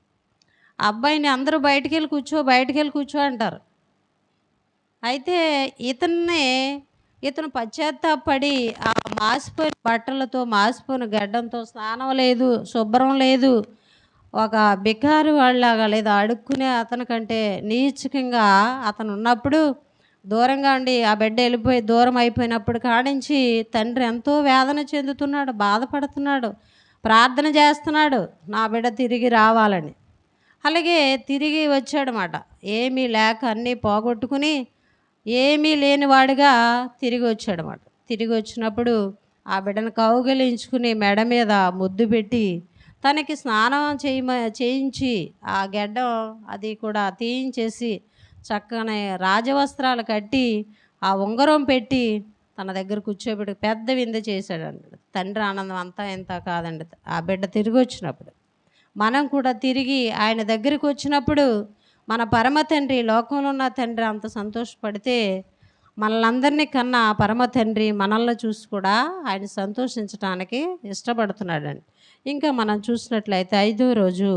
ఆ అబ్బాయిని అందరూ బయటికి వెళ్ళి కూర్చో అంటారు. అయితే ఇతను పశ్చాత్తాపడి ఆ మాసిపోయిన బట్టలతో, మాసిపోయిన గడ్డంతో, స్నానం లేదు, శుభ్రం లేదు, ఒక బికారు వాళ్ళలాగా లేదా అడుక్కునే అతనికంటే నీచకంగా అతను ఉన్నప్పుడు దూరంగా ఉండి ఆ బిడ్డ వెళ్ళిపోయి దూరం అయిపోయినప్పుడు కానించి తండ్రి ఎంతో వేదన చెందుతున్నాడు, బాధపడుతున్నాడు, ప్రార్థన చేస్తున్నాడు నా బిడ్డ తిరిగి రావాలని. అలాగే తిరిగి వచ్చాడనమాట. ఏమీ లేక అన్నీ పోగొట్టుకుని ఏమీ లేనివాడిగా తిరిగి వచ్చాడనమాట. తిరిగి వచ్చినప్పుడు ఆ బిడ్డను కౌగిలించుకుని మెడ మీద ముద్దు పెట్టి తనకి స్నానం చేయించి ఆ గెడ్డం అది కూడా తీయించేసి చక్కని రాజవస్త్రాలు కట్టి ఆ ఉంగరం పెట్టి తన దగ్గర కూర్చోబెట్టి పెద్ద విందు చేశాడండి. తండ్రి ఆనందం అంతా ఎంత కాదండి ఆ బిడ్డ తిరిగి వచ్చినప్పుడు. మనం కూడా తిరిగి ఆయన దగ్గరికి వచ్చినప్పుడు మన పరమ తండ్రి, లోకంలో ఉన్న తండ్రి అంత సంతోషపడితే మనల్ని కన్నా పరమ తండ్రి మనల్ని చూసి కూడా ఆయన సంతోషించడానికి ఇష్టపడుతున్నాడండి. ఇంకా మనం చూసినట్లయితే 5వ రోజు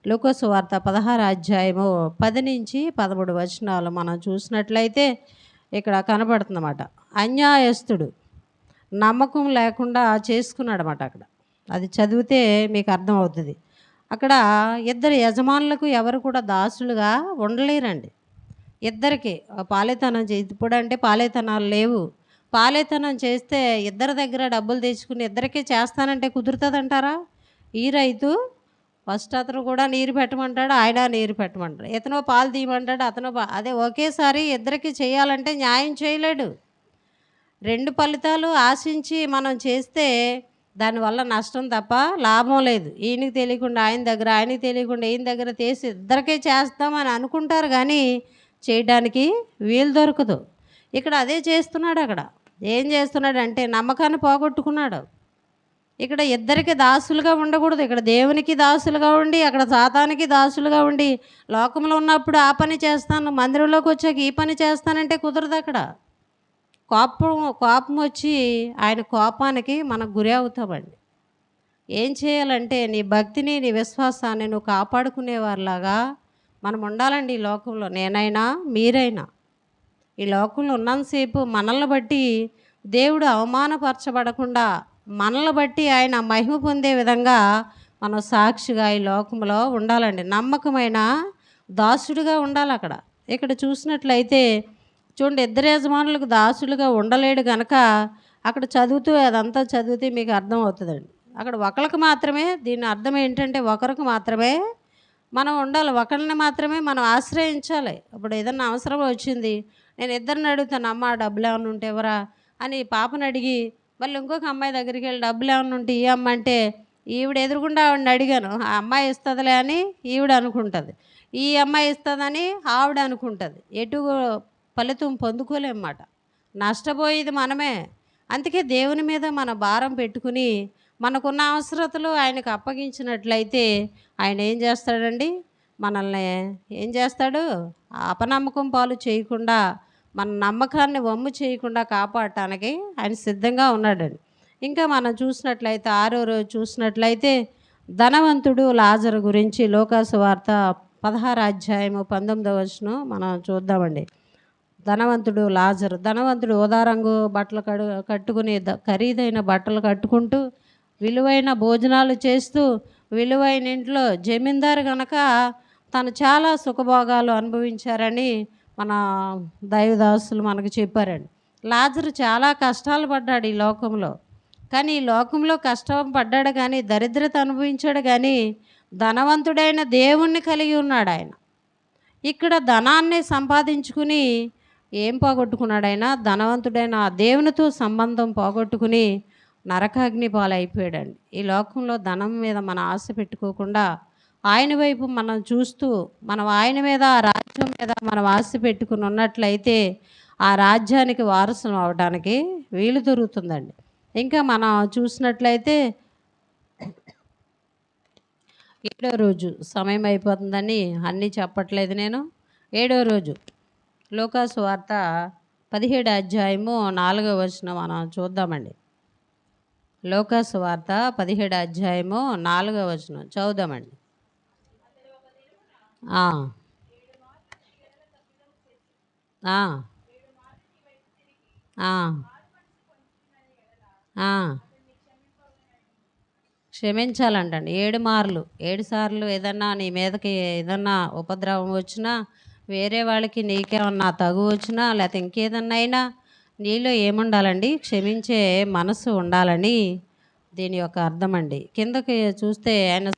లూకాసు వార్త 16 అధ్యాయము 10-13 వచనాలు మనం చూసినట్లయితే ఇక్కడ కనబడుతుందన్నమాట. అన్యాయస్తుడు నమ్మకం లేకుండా చేసుకున్నాడన్నమాట. అక్కడ అది చదివితే మీకు అర్థమవుతుంది. అక్కడ ఇద్దరు యజమానులకు ఎవరు కూడా దాసులుగా ఉండలేరండి. ఇద్దరికి పాలేతనం ఇప్పుడంటే పాలేతనాలు లేవు. పాలేతనం చేస్తే ఇద్దరి దగ్గర డబ్బులు తెచ్చుకుని ఇద్దరికీ చేస్తానంటే కుదురుతుందంటారా? ఈ రైతు ఫస్ట్ అతను కూడా నీరు పెట్టమంటాడు, ఆయన నీరు పెట్టమంటాడు, ఇతను పాలు తీయమంటాడు, అతను అదే ఒకేసారి ఇద్దరికి చేయాలంటే న్యాయం చేయలేడు. 2 ఫలితాలు ఆశించి మనం చేస్తే దానివల్ల నష్టం తప్ప లాభం లేదు. ఈయనకి తెలియకుండా ఆయన దగ్గర, ఆయనకి తెలియకుండా ఈయన దగ్గర తీసి ఇద్దరికే చేస్తామని అనుకుంటారు, కానీ చేయడానికి వీలు దొరకదు. ఇక్కడ అదే చేస్తున్నాడు. అక్కడ ఏం చేస్తున్నాడు అంటే నమ్మకాన్ని పోగొట్టుకున్నాడు. ఇక్కడ ఇద్దరికి దాసులుగా ఉండకూడదు. ఇక్కడ దేవునికి దాసులుగా ఉండి, అక్కడ సాతానికి దాసులుగా ఉండి, లోకంలో ఉన్నప్పుడు ఆ పని చేస్తాను, మందిరంలోకి వచ్చాక ఈ పని చేస్తానంటే కుదరదు. అక్కడ కోపం వచ్చి ఆయన కోపానికి మనకు గురి అవుతామండి. ఏం చేయాలంటే నీ భక్తిని, నీ విశ్వాసాన్ని నువ్వు కాపాడుకునేవారిలాగా మనం ఉండాలండి. ఈ లోకంలో నేనైనా మీరైనా ఈ లోకంలో ఉన్నంతసేపు మనల్ని బట్టి దేవుడు అవమానపరచబడకుండా, మనల్ని బట్టి ఆయన మహిమ పొందే విధంగా మనం సాక్షిగా ఈ లోకంలో ఉండాలండి. నమ్మకమైన దాసుడిగా ఉండాలి. ఇక్కడ చూసినట్లయితే చూడండి, ఇద్దరు యజమానులకు దాసులుగా ఉండలేడు కనుక అక్కడ అదంతా చదివితే మీకు అర్థం అవుతుందండి. అక్కడ ఒకరికి మాత్రమే, దీని అర్థం ఏంటంటే ఒకరికి మాత్రమే మనం ఉండాలి, ఒకరిని మాత్రమే మనం ఆశ్రయించాలి. ఇప్పుడు ఏదన్నా అవసరం వచ్చింది, నేను ఇద్దరిని అడుగుతాను, అమ్మ డబ్బులు ఏమైనా ఉంటే ఎవరా అని పాపను అడిగి మళ్ళీ ఇంకొక అమ్మాయి దగ్గరికి వెళ్ళి డబ్బులు ఏమైనా ఉంటే ఈ అమ్మ అంటే ఈవిడ ఎదురుకుండా ఆవిడని అడిగాను, ఆ అమ్మాయి ఇస్తుందిలే అని ఈవిడ అనుకుంటుంది, ఈ అమ్మాయి ఇస్తుందని ఆవిడ అనుకుంటుంది. ఎటు ఫలితం పొందుకోలేమన్నమాట. నష్టపోయేది మనమే. అందుకే దేవుని మీద మన భారం పెట్టుకుని మనకున్న అవసరతలు ఆయనకు అప్పగించినట్లయితే ఆయన ఏం చేస్తాడండి, మనల్ని ఏం చేస్తాడు, అపనమ్మకం పాలు చేయకుండా, మన నమ్మకాన్ని వమ్ము చేయకుండా కాపాడటానికి ఆయన సిద్ధంగా ఉన్నాడండి. ఇంకా మనం చూసినట్లయితే 6వ రోజు చూసినట్లయితే ధనవంతుడు లాజరు గురించి లూకాసు వార్త 16 అధ్యాయము 19వ వచనం మనం చూద్దామండి. ధనవంతుడు ఉదారంగు బట్టలు కట్టుకుని ఖరీదైన బట్టలు కట్టుకుంటూ విలువైన భోజనాలు చేస్తూ విలువైన ఇంట్లో జమీందారు కనుక తను చాలా సుఖభోగాలు అనుభవించారని మన దైవదాసులు మనకు చెప్పారండి. లాజరు చాలా కష్టాలు పడ్డాడు ఈ లోకంలో. కానీ ఈ లోకంలో కష్టం పడ్డాడు కానీ, దరిద్రత అనుభవించాడు కానీ, ధనవంతుడైన దేవుణ్ణి కలిగి ఉన్నాడు ఆయన. ఇక్కడ ధనాన్ని సంపాదించుకుని ఏం పోగొట్టుకున్నాడు ఆయన? ధనవంతుడైన ఆ దేవునితో సంబంధం పోగొట్టుకుని నరకాగ్ని పాలైపోయాడండి. ఈ లోకంలో ధనం మీద మన ఆశ పెట్టుకోకుండా ఆయన వైపు మనం చూస్తూ, మనం ఆయన మీద, ఆ రాజ్యం మీద మనం ఆశ పెట్టుకుని ఉన్నట్లయితే ఆ రాజ్యానికి వారసులు అవడానికి వీలు దొరుకుతుందండి. ఇంకా మనం చూసినట్లయితే 7వ రోజు సమయం అయిపోతుందని అన్నీ చెప్పట్లేదు నేను. 7వ రోజు లూకాసు వార్త 17 అధ్యాయము 4వ వచనం మనం చూద్దామండి. లూకాసు వార్త 17 అధ్యాయము 4వ వచనం చదువుదామండి. ఆ. ఆ. ఆ. ఆ. క్షమించాలంటండి 7 మార్లు. 7 సార్లు ఏదన్నా నీ మీదకి ఏదన్నా ఉపద్రవం వచ్చినా, వేరే వాళ్ళకి నీకేమన్నా తగు వచ్చినా, లేకపోతే ఇంకేదన్నా అయినా నీలో ఏముండాలండి? క్షమించే మనసు ఉండాలని దీని యొక్క అర్థం అండి. కిందకి చూస్తే ఆయన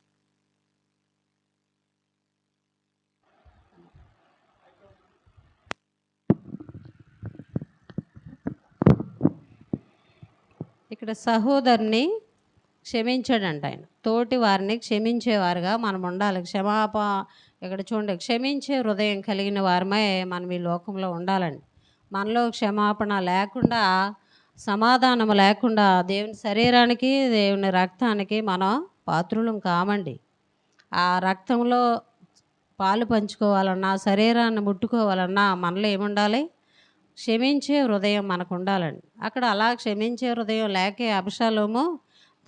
ఇక్కడ సహోదరుని క్షమించాడంట ఆయన. తోటి వారిని క్షమించేవారుగా మనం ఉండాలి. ఇక్కడ చూడండి, క్షమించే హృదయం కలిగిన వారమే మనం ఈ లోకంలో ఉండాలండి. మనలో క్షమాపణ లేకుండా, సమాధానం లేకుండా దేవుని శరీరానికి, దేవుని రక్తానికి మనం పాత్రులం కామండి. ఆ రక్తంలో పాలు పంచుకోవాలన్నా, శరీరాన్ని ముట్టుకోవాలన్నా మనలో ఏముండాలి? క్షమించే హృదయం మనకు ఉండాలండి. అక్కడ అలా క్షమించే హృదయం లేకే అబ్షాలోము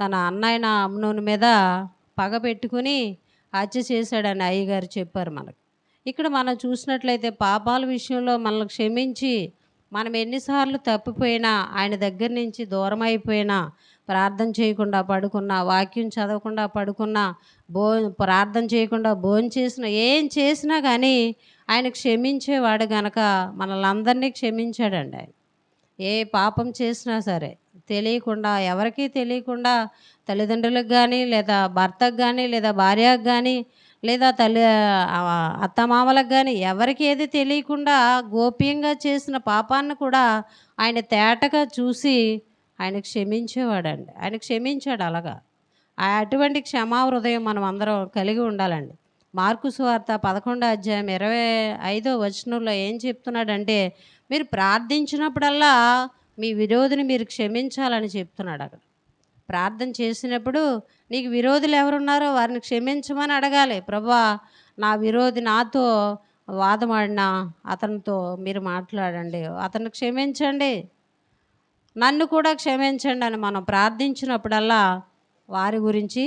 తన అన్నయ్య అమ్నోను మీద పగ పెట్టుకుని హత్య చేశాడని అయ్యగారు చెప్పారు మనకు. ఇక్కడ మనం చూసినట్లయితే పాపాల విషయంలో మనల్ని క్షమించి, మనం ఎన్నిసార్లు తప్పిపోయినా, ఆయన దగ్గర నుంచి దూరం అయిపోయినా, ప్రార్థన చేయకుండా పడుకున్నా, వాక్యం చదవకుండా పడుకున్నా, ప్రార్థన చేయకుండా భోంచేసినా, ఏం చేసినా కానీ ఆయన క్షమించేవాడు గనక మనల్ని అందరినీ క్షమించాడండి ఆయన. ఏ పాపం చేసినా సరే తెలియకుండా, ఎవరికీ తెలియకుండా, తల్లిదండ్రులకు కానీ, లేదా భర్తకు కానీ, లేదా భార్యకు కానీ, లేదా అత్తమామలకు కానీ, ఎవరికి ఏది తెలియకుండా గోప్యంగా చేసిన పాపాన్ని కూడా ఆయన తేటగా చూసి ఆయన క్షమించేవాడండి. ఆయన క్షమించాడు అలాగా. అటువంటి క్షమా హృదయం మనం అందరం కలిగి ఉండాలండి. మార్కు సువార్త 11 అధ్యాయం 25వ వచనంలో ఏం చెప్తున్నాడంటే, మీరు ప్రార్థించినప్పుడల్లా మీ విరోధిని మీరు క్షమించాలని చెప్తున్నాడు. అక్కడ ప్రార్థన చేసినప్పుడు నీకు విరోధులు ఎవరున్నారో వారిని క్షమించమని అడగాలి. ప్రభువా, నా విరోధి నాతో వాదమాడినా అతనితో మీరు మాట్లాడండి, అతన్ని క్షమించండి, నన్ను కూడా క్షమించండి అని మనం ప్రార్థించినప్పుడల్లా వారి గురించి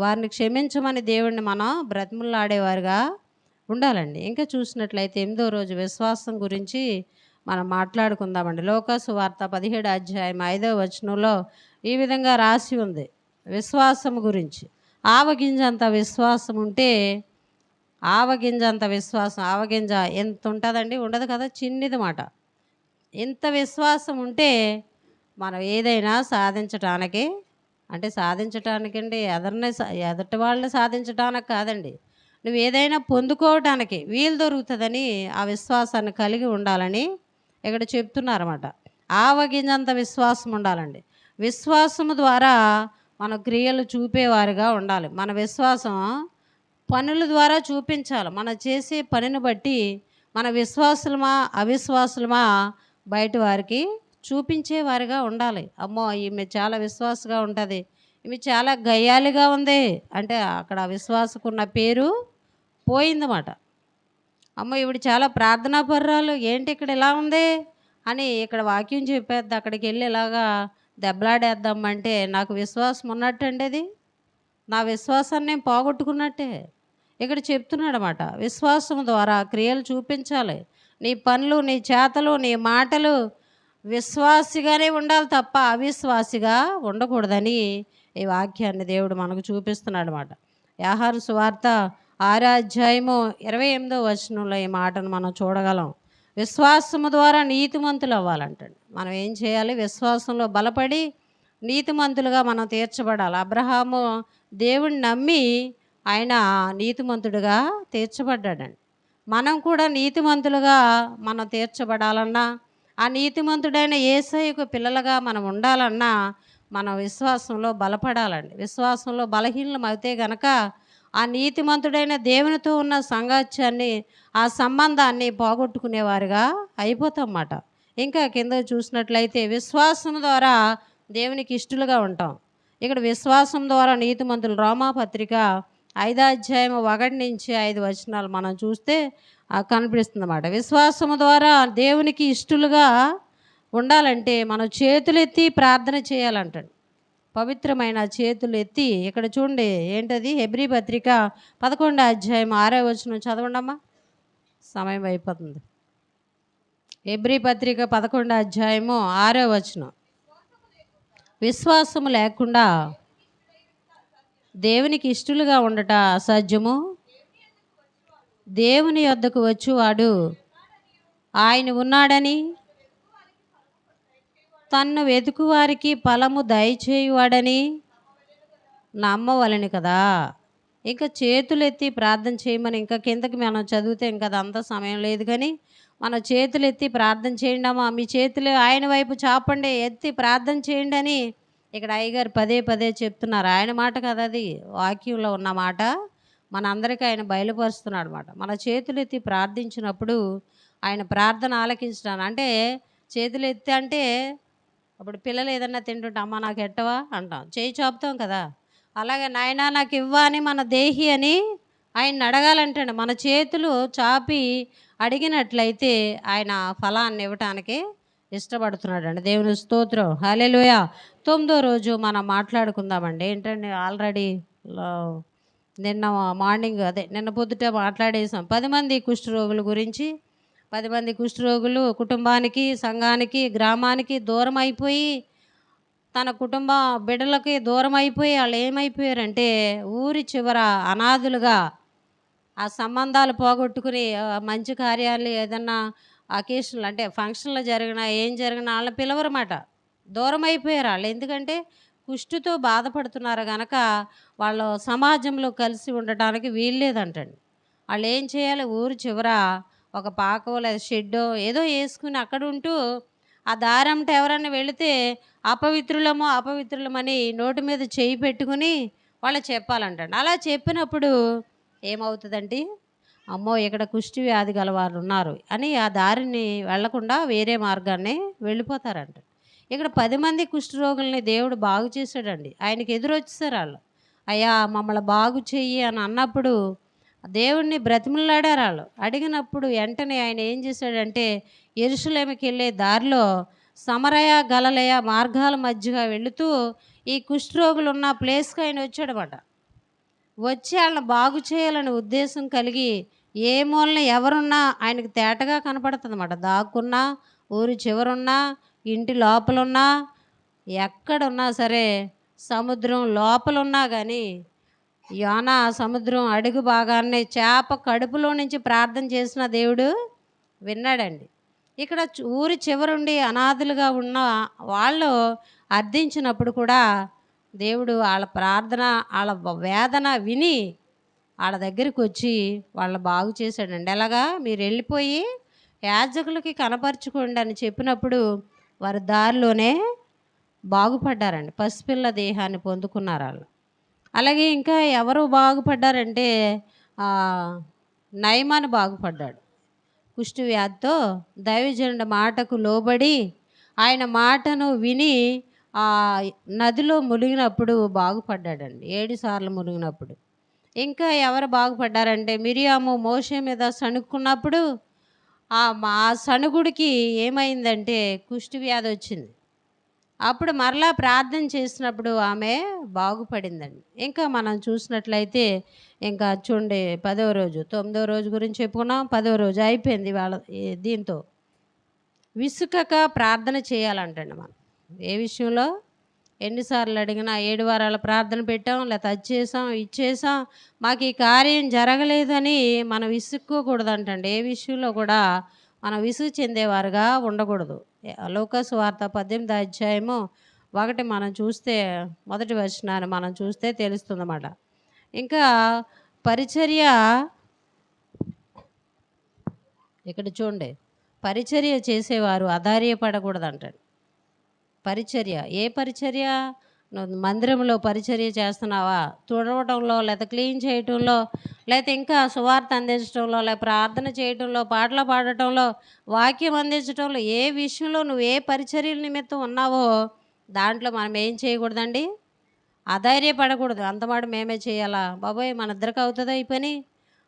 వారిని క్షమించమని దేవుడిని మనం బ్రతిమలాడేవారుగా ఉండాలండి. ఇంకా చూసినట్లయితే 8వ రోజు విశ్వాసం గురించి మనం మాట్లాడుకుందామండి. లూకాసు వార్త 17 అధ్యాయం 5వ వచనంలో ఈ విధంగా రాసి ఉంది విశ్వాసం గురించి. ఆవగింజంత విశ్వాసం ఉంటే, ఆవగింజంత విశ్వాసం, ఆవగింజ ఎంత ఉంటుందండి? ఉండదు కదా, చిన్నది మాట. ఇంత విశ్వాసం ఉంటే మనం ఏదైనా సాధించటానికి, అంటే సాధించటానికండి ఎదుటి వాళ్ళని సాధించడానికి కాదండి, నువ్వు ఏదైనా పొందుకోవటానికి వీలు దొరుకుతుందని ఆ విశ్వాసాన్ని కలిగి ఉండాలని ఇక్కడ చెప్తున్నారన్నమాట. ఆవగింజంత విశ్వాసం ఉండాలండి. విశ్వాసము ద్వారా మన క్రియలు చూపేవారుగా ఉండాలి. మన విశ్వాసం పనుల ద్వారా చూపించాలి. మనం చేసే పనిని బట్టి మన విశ్వాసులమా అవిశ్వాసులమా బయట వారికి చూపించేవారిగా ఉండాలి. అమ్మో, ఈమె చాలా విశ్వాసగా ఉంటుంది, ఈమె చాలా గయ్యాలిగా ఉంది అంటే అక్కడ విశ్వాసకున్న పేరు పోయిందన్నమాట. అమ్మ, ఈవిడ చాలా ప్రార్థనాపర్రాలు, ఏంటి ఇక్కడ ఇలా ఉంది అని ఇక్కడ వాక్యం చెప్పేద్ది, అక్కడికి వెళ్ళి ఇలాగా దెబ్బలాడేద్దామంటే నాకు విశ్వాసం ఉన్నట్టండి. అది నా విశ్వాసాన్ని నేను పోగొట్టుకున్నట్టే. ఇక్కడ చెప్తున్నాడు అన్నమాట, విశ్వాసం ద్వారా క్రియలు చూపించాలి. నీ పనులు, నీ చేతలు, నీ మాటలు విశ్వాసిగానే ఉండాలి తప్ప అవిశ్వాసిగా ఉండకూడదని ఈ వాక్యాన్ని దేవుడు మనకు చూపిస్తున్నాడు అన్నమాట. యోహాను సువార్త 6వ అధ్యాయము 28వ వచనంలో ఈ మాటను మనం చూడగలం. విశ్వాసము ద్వారా నీతిమంతులు అవ్వాలంటండి. మనం ఏం చేయాలి? విశ్వాసంలో బలపడి నీతిమంతులుగా మనం తీర్చబడాలి. అబ్రహాము దేవుణ్ణి నమ్మి ఆయన నీతిమంతుడిగా తీర్చబడ్డాడండి. మనం కూడా నీతిమంతులుగా మనం తీర్చబడాలన్నా, ఆ నీతిమంతుడైన యేసయ్యకు పిల్లలుగా మనం ఉండాలన్నా మనం విశ్వాసంలో బలపడాలండి. విశ్వాసంలో బలహీనం అయితే గనక ఆ నీతిమంతుడైన దేవునితో ఉన్న సాంగత్యాన్ని, ఆ సంబంధాన్ని పోగొట్టుకునేవారుగా అయిపోతామన్నమాట. ఇంకా కింద చూసినట్లయితే విశ్వాసం ద్వారా దేవునికి ఇష్టలుగా ఉంటాం. ఇక్కడ విశ్వాసం ద్వారా నీతిమంతులు రోమాపత్రిక 5వ అధ్యాయం 1-5 వచనాలు మనం చూస్తే కనిపిస్తుంది అన్నమాట. విశ్వాసము ద్వారా దేవునికి ఇష్టలుగా ఉండాలంటే మనం చేతులెత్తి ప్రార్థన చేయాలంటాడు. పవిత్రమైన చేతులు ఎత్తి ఇక్కడ చూడండి ఏంటది? హెబ్రీ పత్రిక 11వ అధ్యాయం 6వ వచనం చదవండమ్మా, సమయం అయిపోతుంది. హెబ్రీ పత్రిక 11వ అధ్యాయము 6వ వచనం. విశ్వాసము లేకుండా దేవునికి ఇష్టలుగా ఉండట అసాధ్యము. దేవుని యొద్దకు వచ్చువాడు ఆయన ఉన్నాడని, తన్ను వెతుకువారికి ఫలము దయచేయువాడని నమ్మవలని కదా. ఇంకా చేతులెత్తి ప్రార్థన చేయమని ఇంకా కిందకి మనం చదివితే ఇంకా అదంతా సమయం లేదు, కానీ మన చేతులెత్తి ప్రార్థన చేయండి అమ్మా, మీ చేతులు ఆయన వైపు చాపండి, ఎత్తి ప్రార్థన చేయండి అని ఇక్కడ అయ్యగారు పదే పదే చెప్తున్నారు. ఆయన మాట కదా, అది వాక్యంలో ఉన్న మాట మనందరికీ ఆయన బయలుపరుస్తున్నాడు అన్నమాట. మన చేతులు ఎత్తి ప్రార్థించినప్పుడు ఆయన ప్రార్థన ఆలకించడానికి, అంటే చేతులు ఎత్తి అంటే అప్పుడు పిల్లలు ఏదన్నా తింటుంటే అమ్మ నాకు ఎట్టవా అంటాం, చేయి చాపుతాం కదా. అలాగే నాయనా నాకు ఇవ్వా అని మన దేహి అని ఆయన అడగాలంటే మన చేతులు చాపి అడిగినట్లయితే ఆయన ఫలాన్ని ఇవ్వటానికి ఇష్టపడుతున్నాడు అండి. దేవుని స్తోత్రం, హల్లెలూయా. 9వ రోజు మనం మాట్లాడుకుందామండి. ఏంటంటే ఆల్రెడీ నిన్న మార్నింగ్ నిన్న పొద్దుట మాట్లాడేసాం 10 మంది కుష్ఠరోగుల గురించి. 10 మంది కుష్ఠరోగులు కుటుంబానికి, సంఘానికి, గ్రామానికి దూరం అయిపోయి, తన కుటుంబ బిడ్డలకి దూరం అయిపోయి వాళ్ళు ఏమైపోయారంటే ఊరి చివర అనాథులుగా ఆ సంబంధాలు పోగొట్టుకుని మంచి కార్యాలు ఏదన్నా అకేషన్లు అంటే ఫంక్షన్లు జరిగినా ఏం జరిగినా వాళ్ళని పిలవరమాట, దూరం అయిపోయారు వాళ్ళు. ఎందుకంటే కుష్టుతో బాధపడుతున్నారు కనుక వాళ్ళు సమాజంలో కలిసి ఉండటానికి వీల్లేదంటండి. వాళ్ళు ఏం చేయాలి? ఊరు చివర ఒక పాకో లేదా షెడ్డో ఏదో వేసుకుని అక్కడ ఉంటూ ఆ దారంట ఎవరైనా వెళితే అపవిత్రులమని నోటి మీద చేయి పెట్టుకుని వాళ్ళు చెప్పాలంటండి. అలా చెప్పినప్పుడు ఏమవుతుందంటే అమ్మో ఇక్కడ కుష్టి వ్యాధి గలవారు ఉన్నారు అని ఆ దారిని వెళ్లకుండా వేరే మార్గాన్ని వెళ్ళిపోతారంట. ఇక్కడ 10 మంది కుష్ఠరోగుల్ని దేవుడు బాగు చేశాడండి. ఆయనకి ఎదురొచ్చేసారు వాళ్ళు. అయ్యా మమ్మల్ని బాగు చెయ్యి అని అన్నప్పుడు దేవుణ్ణి బ్రతిమలాడారు వాళ్ళు. అడిగినప్పుడు వెంటనే ఆయన ఏం చేశాడంటే యెరూషలేముకి వెళ్ళే దారిలో సమరయ గలిలయ మార్గాల మధ్యగా వెళుతూ ఈ కుష్ఠరోగులు ఉన్న ప్లేస్కి ఆయన వచ్చాడనమాట. వచ్చి వాళ్ళని బాగు చేయాలనే ఉద్దేశం కలిగి ఏ మూలన ఎవరున్నా ఆయనకు తేటగా కనపడుతుంది అన్నమాట. దాక్కున్నా, ఊరి చివరున్నా, ఇంటి లోపలున్నా, ఎక్కడున్నా సరే, సముద్రం లోపలున్నా కానీ యోనా సముద్రం అడుగు భాగాన్ని చేప కడుపులో నుంచి ప్రార్థన చేసిన దేవుడు విన్నాడండి. ఇక్కడ ఊరి చివరుండి అనాథులుగా ఉన్న వాళ్ళు అర్థించినప్పుడు కూడా దేవుడు వాళ్ళ ప్రార్థన, వాళ్ళ వేదన విని వాళ్ళ దగ్గరికి వచ్చి వాళ్ళని బాగు చేశాడండి. ఎలాగా? మీరు వెళ్ళిపోయి యాజకులకి కనపరుచుకోండి అని చెప్పినప్పుడు వారి దారిలోనే బాగుపడ్డారండి. పసిపిల్ల దేహాన్ని పొందుకున్నారు వాళ్ళు. అలాగే ఇంకా ఎవరు బాగుపడ్డారంటే నయమాను బాగుపడ్డాడు. కుష్టి వ్యాధితో దైవజనుడి మాటకు లోబడి ఆయన మాటను విని నదిలో మునిగినప్పుడు బాగుపడ్డాడండి. 7 సార్లు మునిగినప్పుడు. ఇంకా ఎవరు బాగుపడ్డారంటే మిరియాము మోషే మీద సణుక్కున్నప్పుడు ఆ సణుగుడికి ఏమైందంటే కుష్టి వ్యాధి వచ్చింది. అప్పుడు మరలా ప్రార్థన చేసినప్పుడు ఆమె బాగుపడిందండి. ఇంకా మనం చూసినట్లయితే ఇంకా చూడండి 10వ రోజు 9వ రోజు గురించి చెప్పుకున్నాం. 10వ రోజు అయిపోయింది వాళ్ళ. దీంతో విసుకక ప్రార్థన చేయాలంటండి మనం. ఏ విషయంలో? ఎన్నిసార్లు అడిగినా 7 వారాల ప్రార్థన పెట్టాం, లేకపోతే అది చేసాం, ఇది చేసాం, మాకు ఈ కార్యం జరగలేదని మనం విసుక్కోకూడదంటండి. ఏ విషయంలో కూడా మనం విసుగు చెందేవారుగా ఉండకూడదు. లూకాసు వార్త 18వ అధ్యాయము 1 మనం చూస్తే, మొదటి వచనాన్ని మనం చూస్తే తెలుస్తుందన్నమాట. ఇంకా పరిచర్య ఇక్కడ చూడండి, పరిచర్య చేసేవారు అధైర్యపడకూడదంటాడు. పరిచర్య, ఏ పరిచర్య? నువ్వు మందిరంలో పరిచర్య చేస్తున్నావా, తుడవటంలో, లేకపోతే క్లీన్ చేయటంలో, లేకపోతే ఇంకా సువార్త అందించడంలో, లేకపోతే ప్రార్థన చేయటంలో, పాటలు పాడటంలో, వాక్యం అందించడంలో, ఏ విషయంలో నువ్వు ఏ పరిచర్యల నిమిత్తం ఉన్నావో దాంట్లో మనం ఏం చేయకూడదండి, అధైర్యపడకూడదు. అంతమాట మేమే చేయాలా బాబోయ్, మన ఇద్దరికి అవుతుందా ఈ పని,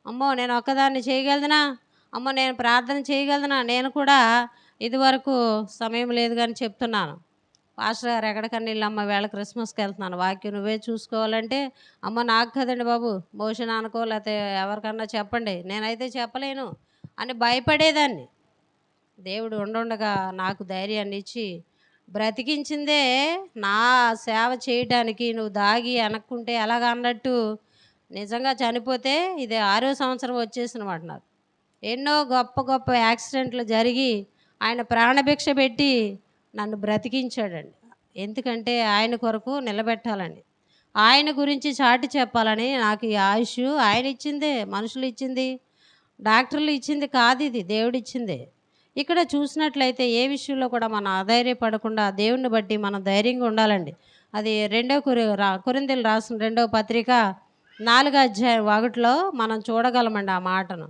అమ్మో నేను ఒక్కదాన్ని చేయగలదునా, అమ్మో నేను ప్రార్థన చేయగలదునా, నేను కూడా ఇదివరకు సమయం లేదు కానీ చెప్తున్నాను, పాస్టర్ గారు ఎక్కడికన్నా వెళ్ళమ్మా వేళ క్రిస్మస్కి వెళ్తున్నాను, వాక్యం నువ్వే చూసుకోవాలంటే, అమ్మ నాకు కదండి బాబు, మోషన్ అనుకో, లేకపోతే ఎవరికన్నా చెప్పండి, నేనైతే చెప్పలేను అని భయపడేదాన్ని. దేవుడు ఉండుండగా నాకు ధైర్యాన్ని ఇచ్చి బ్రతికించిందే నా సేవ చేయటానికి. నువ్వు దాగి అనక్కుంటే ఎలాగ అన్నట్టు నిజంగా చనిపోతే ఇది 6వ సంవత్సరం వచ్చేసినమాట నాకు. ఎన్నో గొప్ప గొప్ప యాక్సిడెంట్లు జరిగి ఆయన ప్రాణభిక్ష పెట్టి నన్ను బ్రతికించాడండి. ఎందుకంటే ఆయన కొరకు నిలబెట్టాలని, ఆయన గురించి చాటి చెప్పాలని. నాకు ఈ ఆయుష్ ఆయన ఇచ్చిందే, మనుషులు ఇచ్చింది, డాక్టర్లు ఇచ్చింది కాదు, ఇది దేవుడు ఇచ్చిందే. ఇక్కడ చూసినట్లయితే ఏ విషయంలో కూడా మనం అధైర్యపడకుండా దేవుణ్ణి బట్టి మనం ధైర్యంగా ఉండాలండి. అది కొరింథీయులకు రాసిన 2వ పత్రిక 4వ అధ్యాయం 1లో మనం చూడగలమండి ఆ మాటను.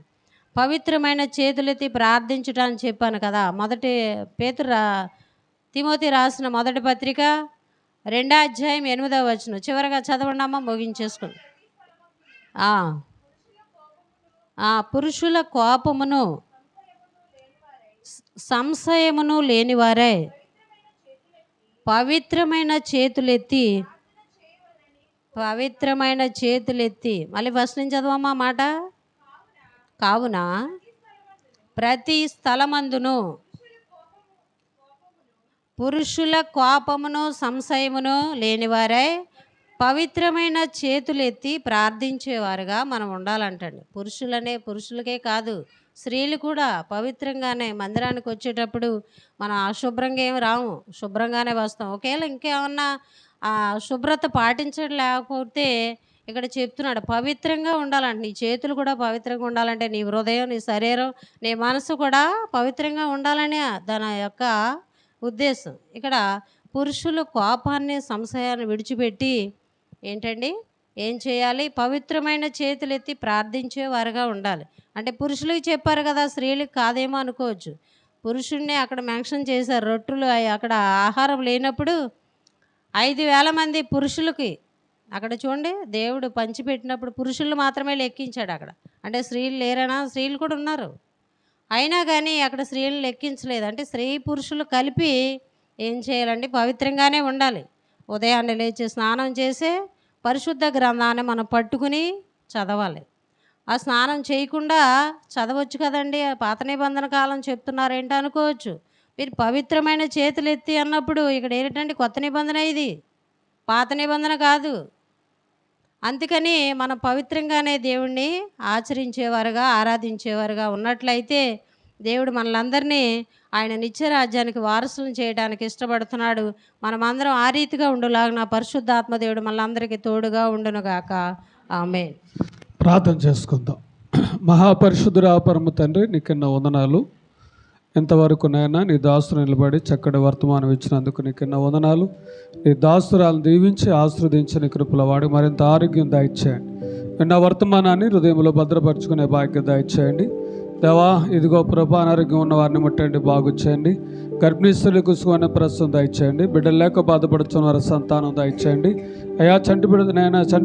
పవిత్రమైన చేతులెత్తి ప్రార్థించుట అని చెప్పాను కదా. తిమోతి రాసిన మొదటి పత్రిక 2వ అధ్యాయం 8వ వచనం చివరిగా చదవండమ్మా, ముగించేసుకుంది. పురుషుల కోపమును సంశయమును లేనివారే పవిత్రమైన చేతులెత్తి మళ్ళీ ఫస్ట్ నుంచి చదవమ్మా మాట. కావున ప్రతి స్థలమందును పురుషుల కోపమును సంశయమును లేనివారై పవిత్రమైన చేతులెత్తి ప్రార్థించేవారుగా మనం ఉండాలంటండి. పురుషులకే కాదు, స్త్రీలు కూడా పవిత్రంగానే మందిరానికి వచ్చేటప్పుడు మనం అశుభ్రంగా ఏమి రాము, శుభ్రంగానే వస్తాం. ఒకవేళ ఇంకేమన్నా శుభ్రత పాటించడం లేకపోతే ఇక్కడ చెప్తున్నాడు పవిత్రంగా ఉండాలంట. నీ చేతులు కూడా పవిత్రంగా ఉండాలంటే నీ హృదయం, నీ శరీరం, నీ మనసు కూడా పవిత్రంగా ఉండాలనే దాని యొక్క ఉద్దేశం. ఇక్కడ పురుషులు కోపాన్ని సంశయాన్ని విడిచిపెట్టి ఏంటండి ఏం చేయాలి, పవిత్రమైన చేతులెత్తి ప్రార్థించేవారుగా ఉండాలి. అంటే పురుషులకి చెప్పారు కదా, స్త్రీలకు కాదేమో అనుకోవచ్చు. పురుషుణ్ణి అక్కడ మెన్షన్ చేశారు. రొట్టెలు అక్కడ ఆహారం లేనప్పుడు 5,000 మంది పురుషులకి అక్కడ చూడండి దేవుడు పంచిపెట్టినప్పుడు పురుషులు మాత్రమే లెక్కించాడు అక్కడ. అంటే స్త్రీలు లేరనా, స్త్రీలు కూడా ఉన్నారు, అయినా కానీ అక్కడ స్త్రీలను లెక్కించలేదు. అంటే స్త్రీ పురుషులు కలిపి ఏం చేయాలండి, పవిత్రంగానే ఉండాలి. ఉదయాన్నే లేచి స్నానం చేసి పరిశుద్ధ గ్రంథాన్ని మనం పట్టుకుని చదవాలి. ఆ స్నానం చేయకుండా చదవచ్చు కదండి, పాత నిబంధన కాలం చెప్తున్నారు ఏంటి అనుకోవచ్చు. మీరు పవిత్రమైన చేతులు ఎత్తి అన్నప్పుడు ఇక్కడ ఏంటంటే కొత్త నిబంధన, ఇది పాత నిబంధన కాదు. అందుకని మనం పవిత్రంగానే దేవుణ్ణి ఆచరించేవారుగా ఆరాధించేవారుగా ఉన్నట్లయితే దేవుడు మనలందరినీ ఆయన నిత్య రాజ్యానికి వారసులను చేయడానికి ఇష్టపడుతున్నాడు. మనమందరం ఆ రీతిగా ఉండులాగా పరిశుద్ధాత్మ దేవుడు మనందరికీ తోడుగా ఉండునుగాక. ఆమేన్. ప్రార్థన చేసుకుందాం. మహాపరిశుద్ధుడా పరమ తండ్రి, నీకన్న వందనాలు. ఇంతవరకు నాయన నీ దాసులు నిలబడి చక్కటి వర్తమానం ఇచ్చినందుకు నీకన్న వందనాలు. నీ దాసురాలను దీవించి ఆశీర్వదించి నీ కృపల వాడికి మరింత ఆరోగ్యం దయచేయండి. నిన్న వర్తమానాన్ని హృదయంలో భద్రపరుచుకునే భాగ్యం దయచేయండి. దేవా, ఇదిగో ప్రభా, అనారోగ్యం ఉన్న వారిని ముట్టండి, బాగు చేయండి. గర్భిణీ స్త్రీలకు సుఖమైన ప్రసవం దయచేయండి. బిడ్డలు లేక బాధపడుతున్న వారి సంతానం దయచేయండి. అయా చంటి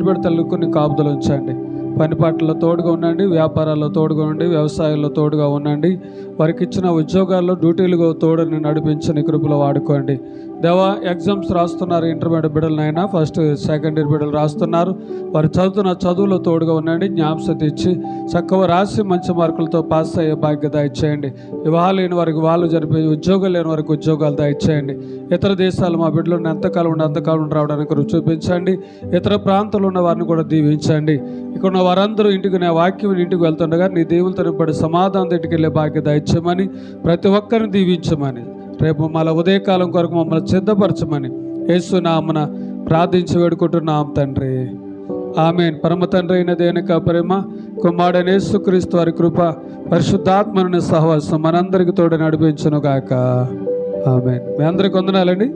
బిడ్డలకు నీ కాపుదలు ఉంచండి. పని పాటల్లో తోడుగా ఉండండి, వ్యాపారాల్లో తోడుగా ఉండండి, వ్యవసాయాల్లో తోడుగా ఉండండి. వారికి ఇచ్చిన ఉద్యోగాల్లో డ్యూటీలుగా తోడుని నడిపించని కృపలో వాడుకోండి. దేవా ఎగ్జామ్స్ రాస్తున్నారు, ఇంటర్మీడియట్ బిడ్డలు నాయన, ఫస్ట్ సెకండ్ ఇయర్ బిడ్డలు రాస్తున్నారు. వారు చదువుతున్న చదువులో తోడుగా ఉండండి, జ్ఞాపకత ఇచ్చి చక్కగా రాసి మంచి మార్కులతో పాస్ అయ్యే భాగ్యత దయచేయండి. వివాహాలు లేని వారికి వాళ్ళు జరిపే, ఉద్యోగాలు లేని వారికి ఉద్యోగాలు దయచేయండి. ఇతర దేశాలు మా బిడ్డలను ఎంతకాలం ఉండి అంతకాలం రావడానికి రుచి చూపించండి. ఇతర ప్రాంతాల్లో ఉన్న వారిని కూడా దీవించండి. ఇక్కడ ఉన్న వారందరూ ఇంటికి నా వాక్యం ఇంటికి వెళ్తుండగా నీ దేవులతో నింపడి సమాధానం ఇంటికి వెళ్ళే భాగ్యత దయచేయమని, ప్రతి ఒక్కరిని దీవించమని, రేపు మళ్ళీ ఉదయకాలం కొరకు మమ్మల్ని సిద్ధపరచమని యేసు నామమున ప్రార్థించి వేడుకుంటున్నాం తండ్రి. ఆమేన్. పరమ తండ్రి అయిన దేవుని ప్రేమ, కుమారుడైన యేసుక్రీస్తు వారి కృప, పరిశుద్ధాత్మని సహవాసం మనందరికీ తోడు నడిపించును గాక. ఆమేన్. మీ అందరికి వందనాలండి.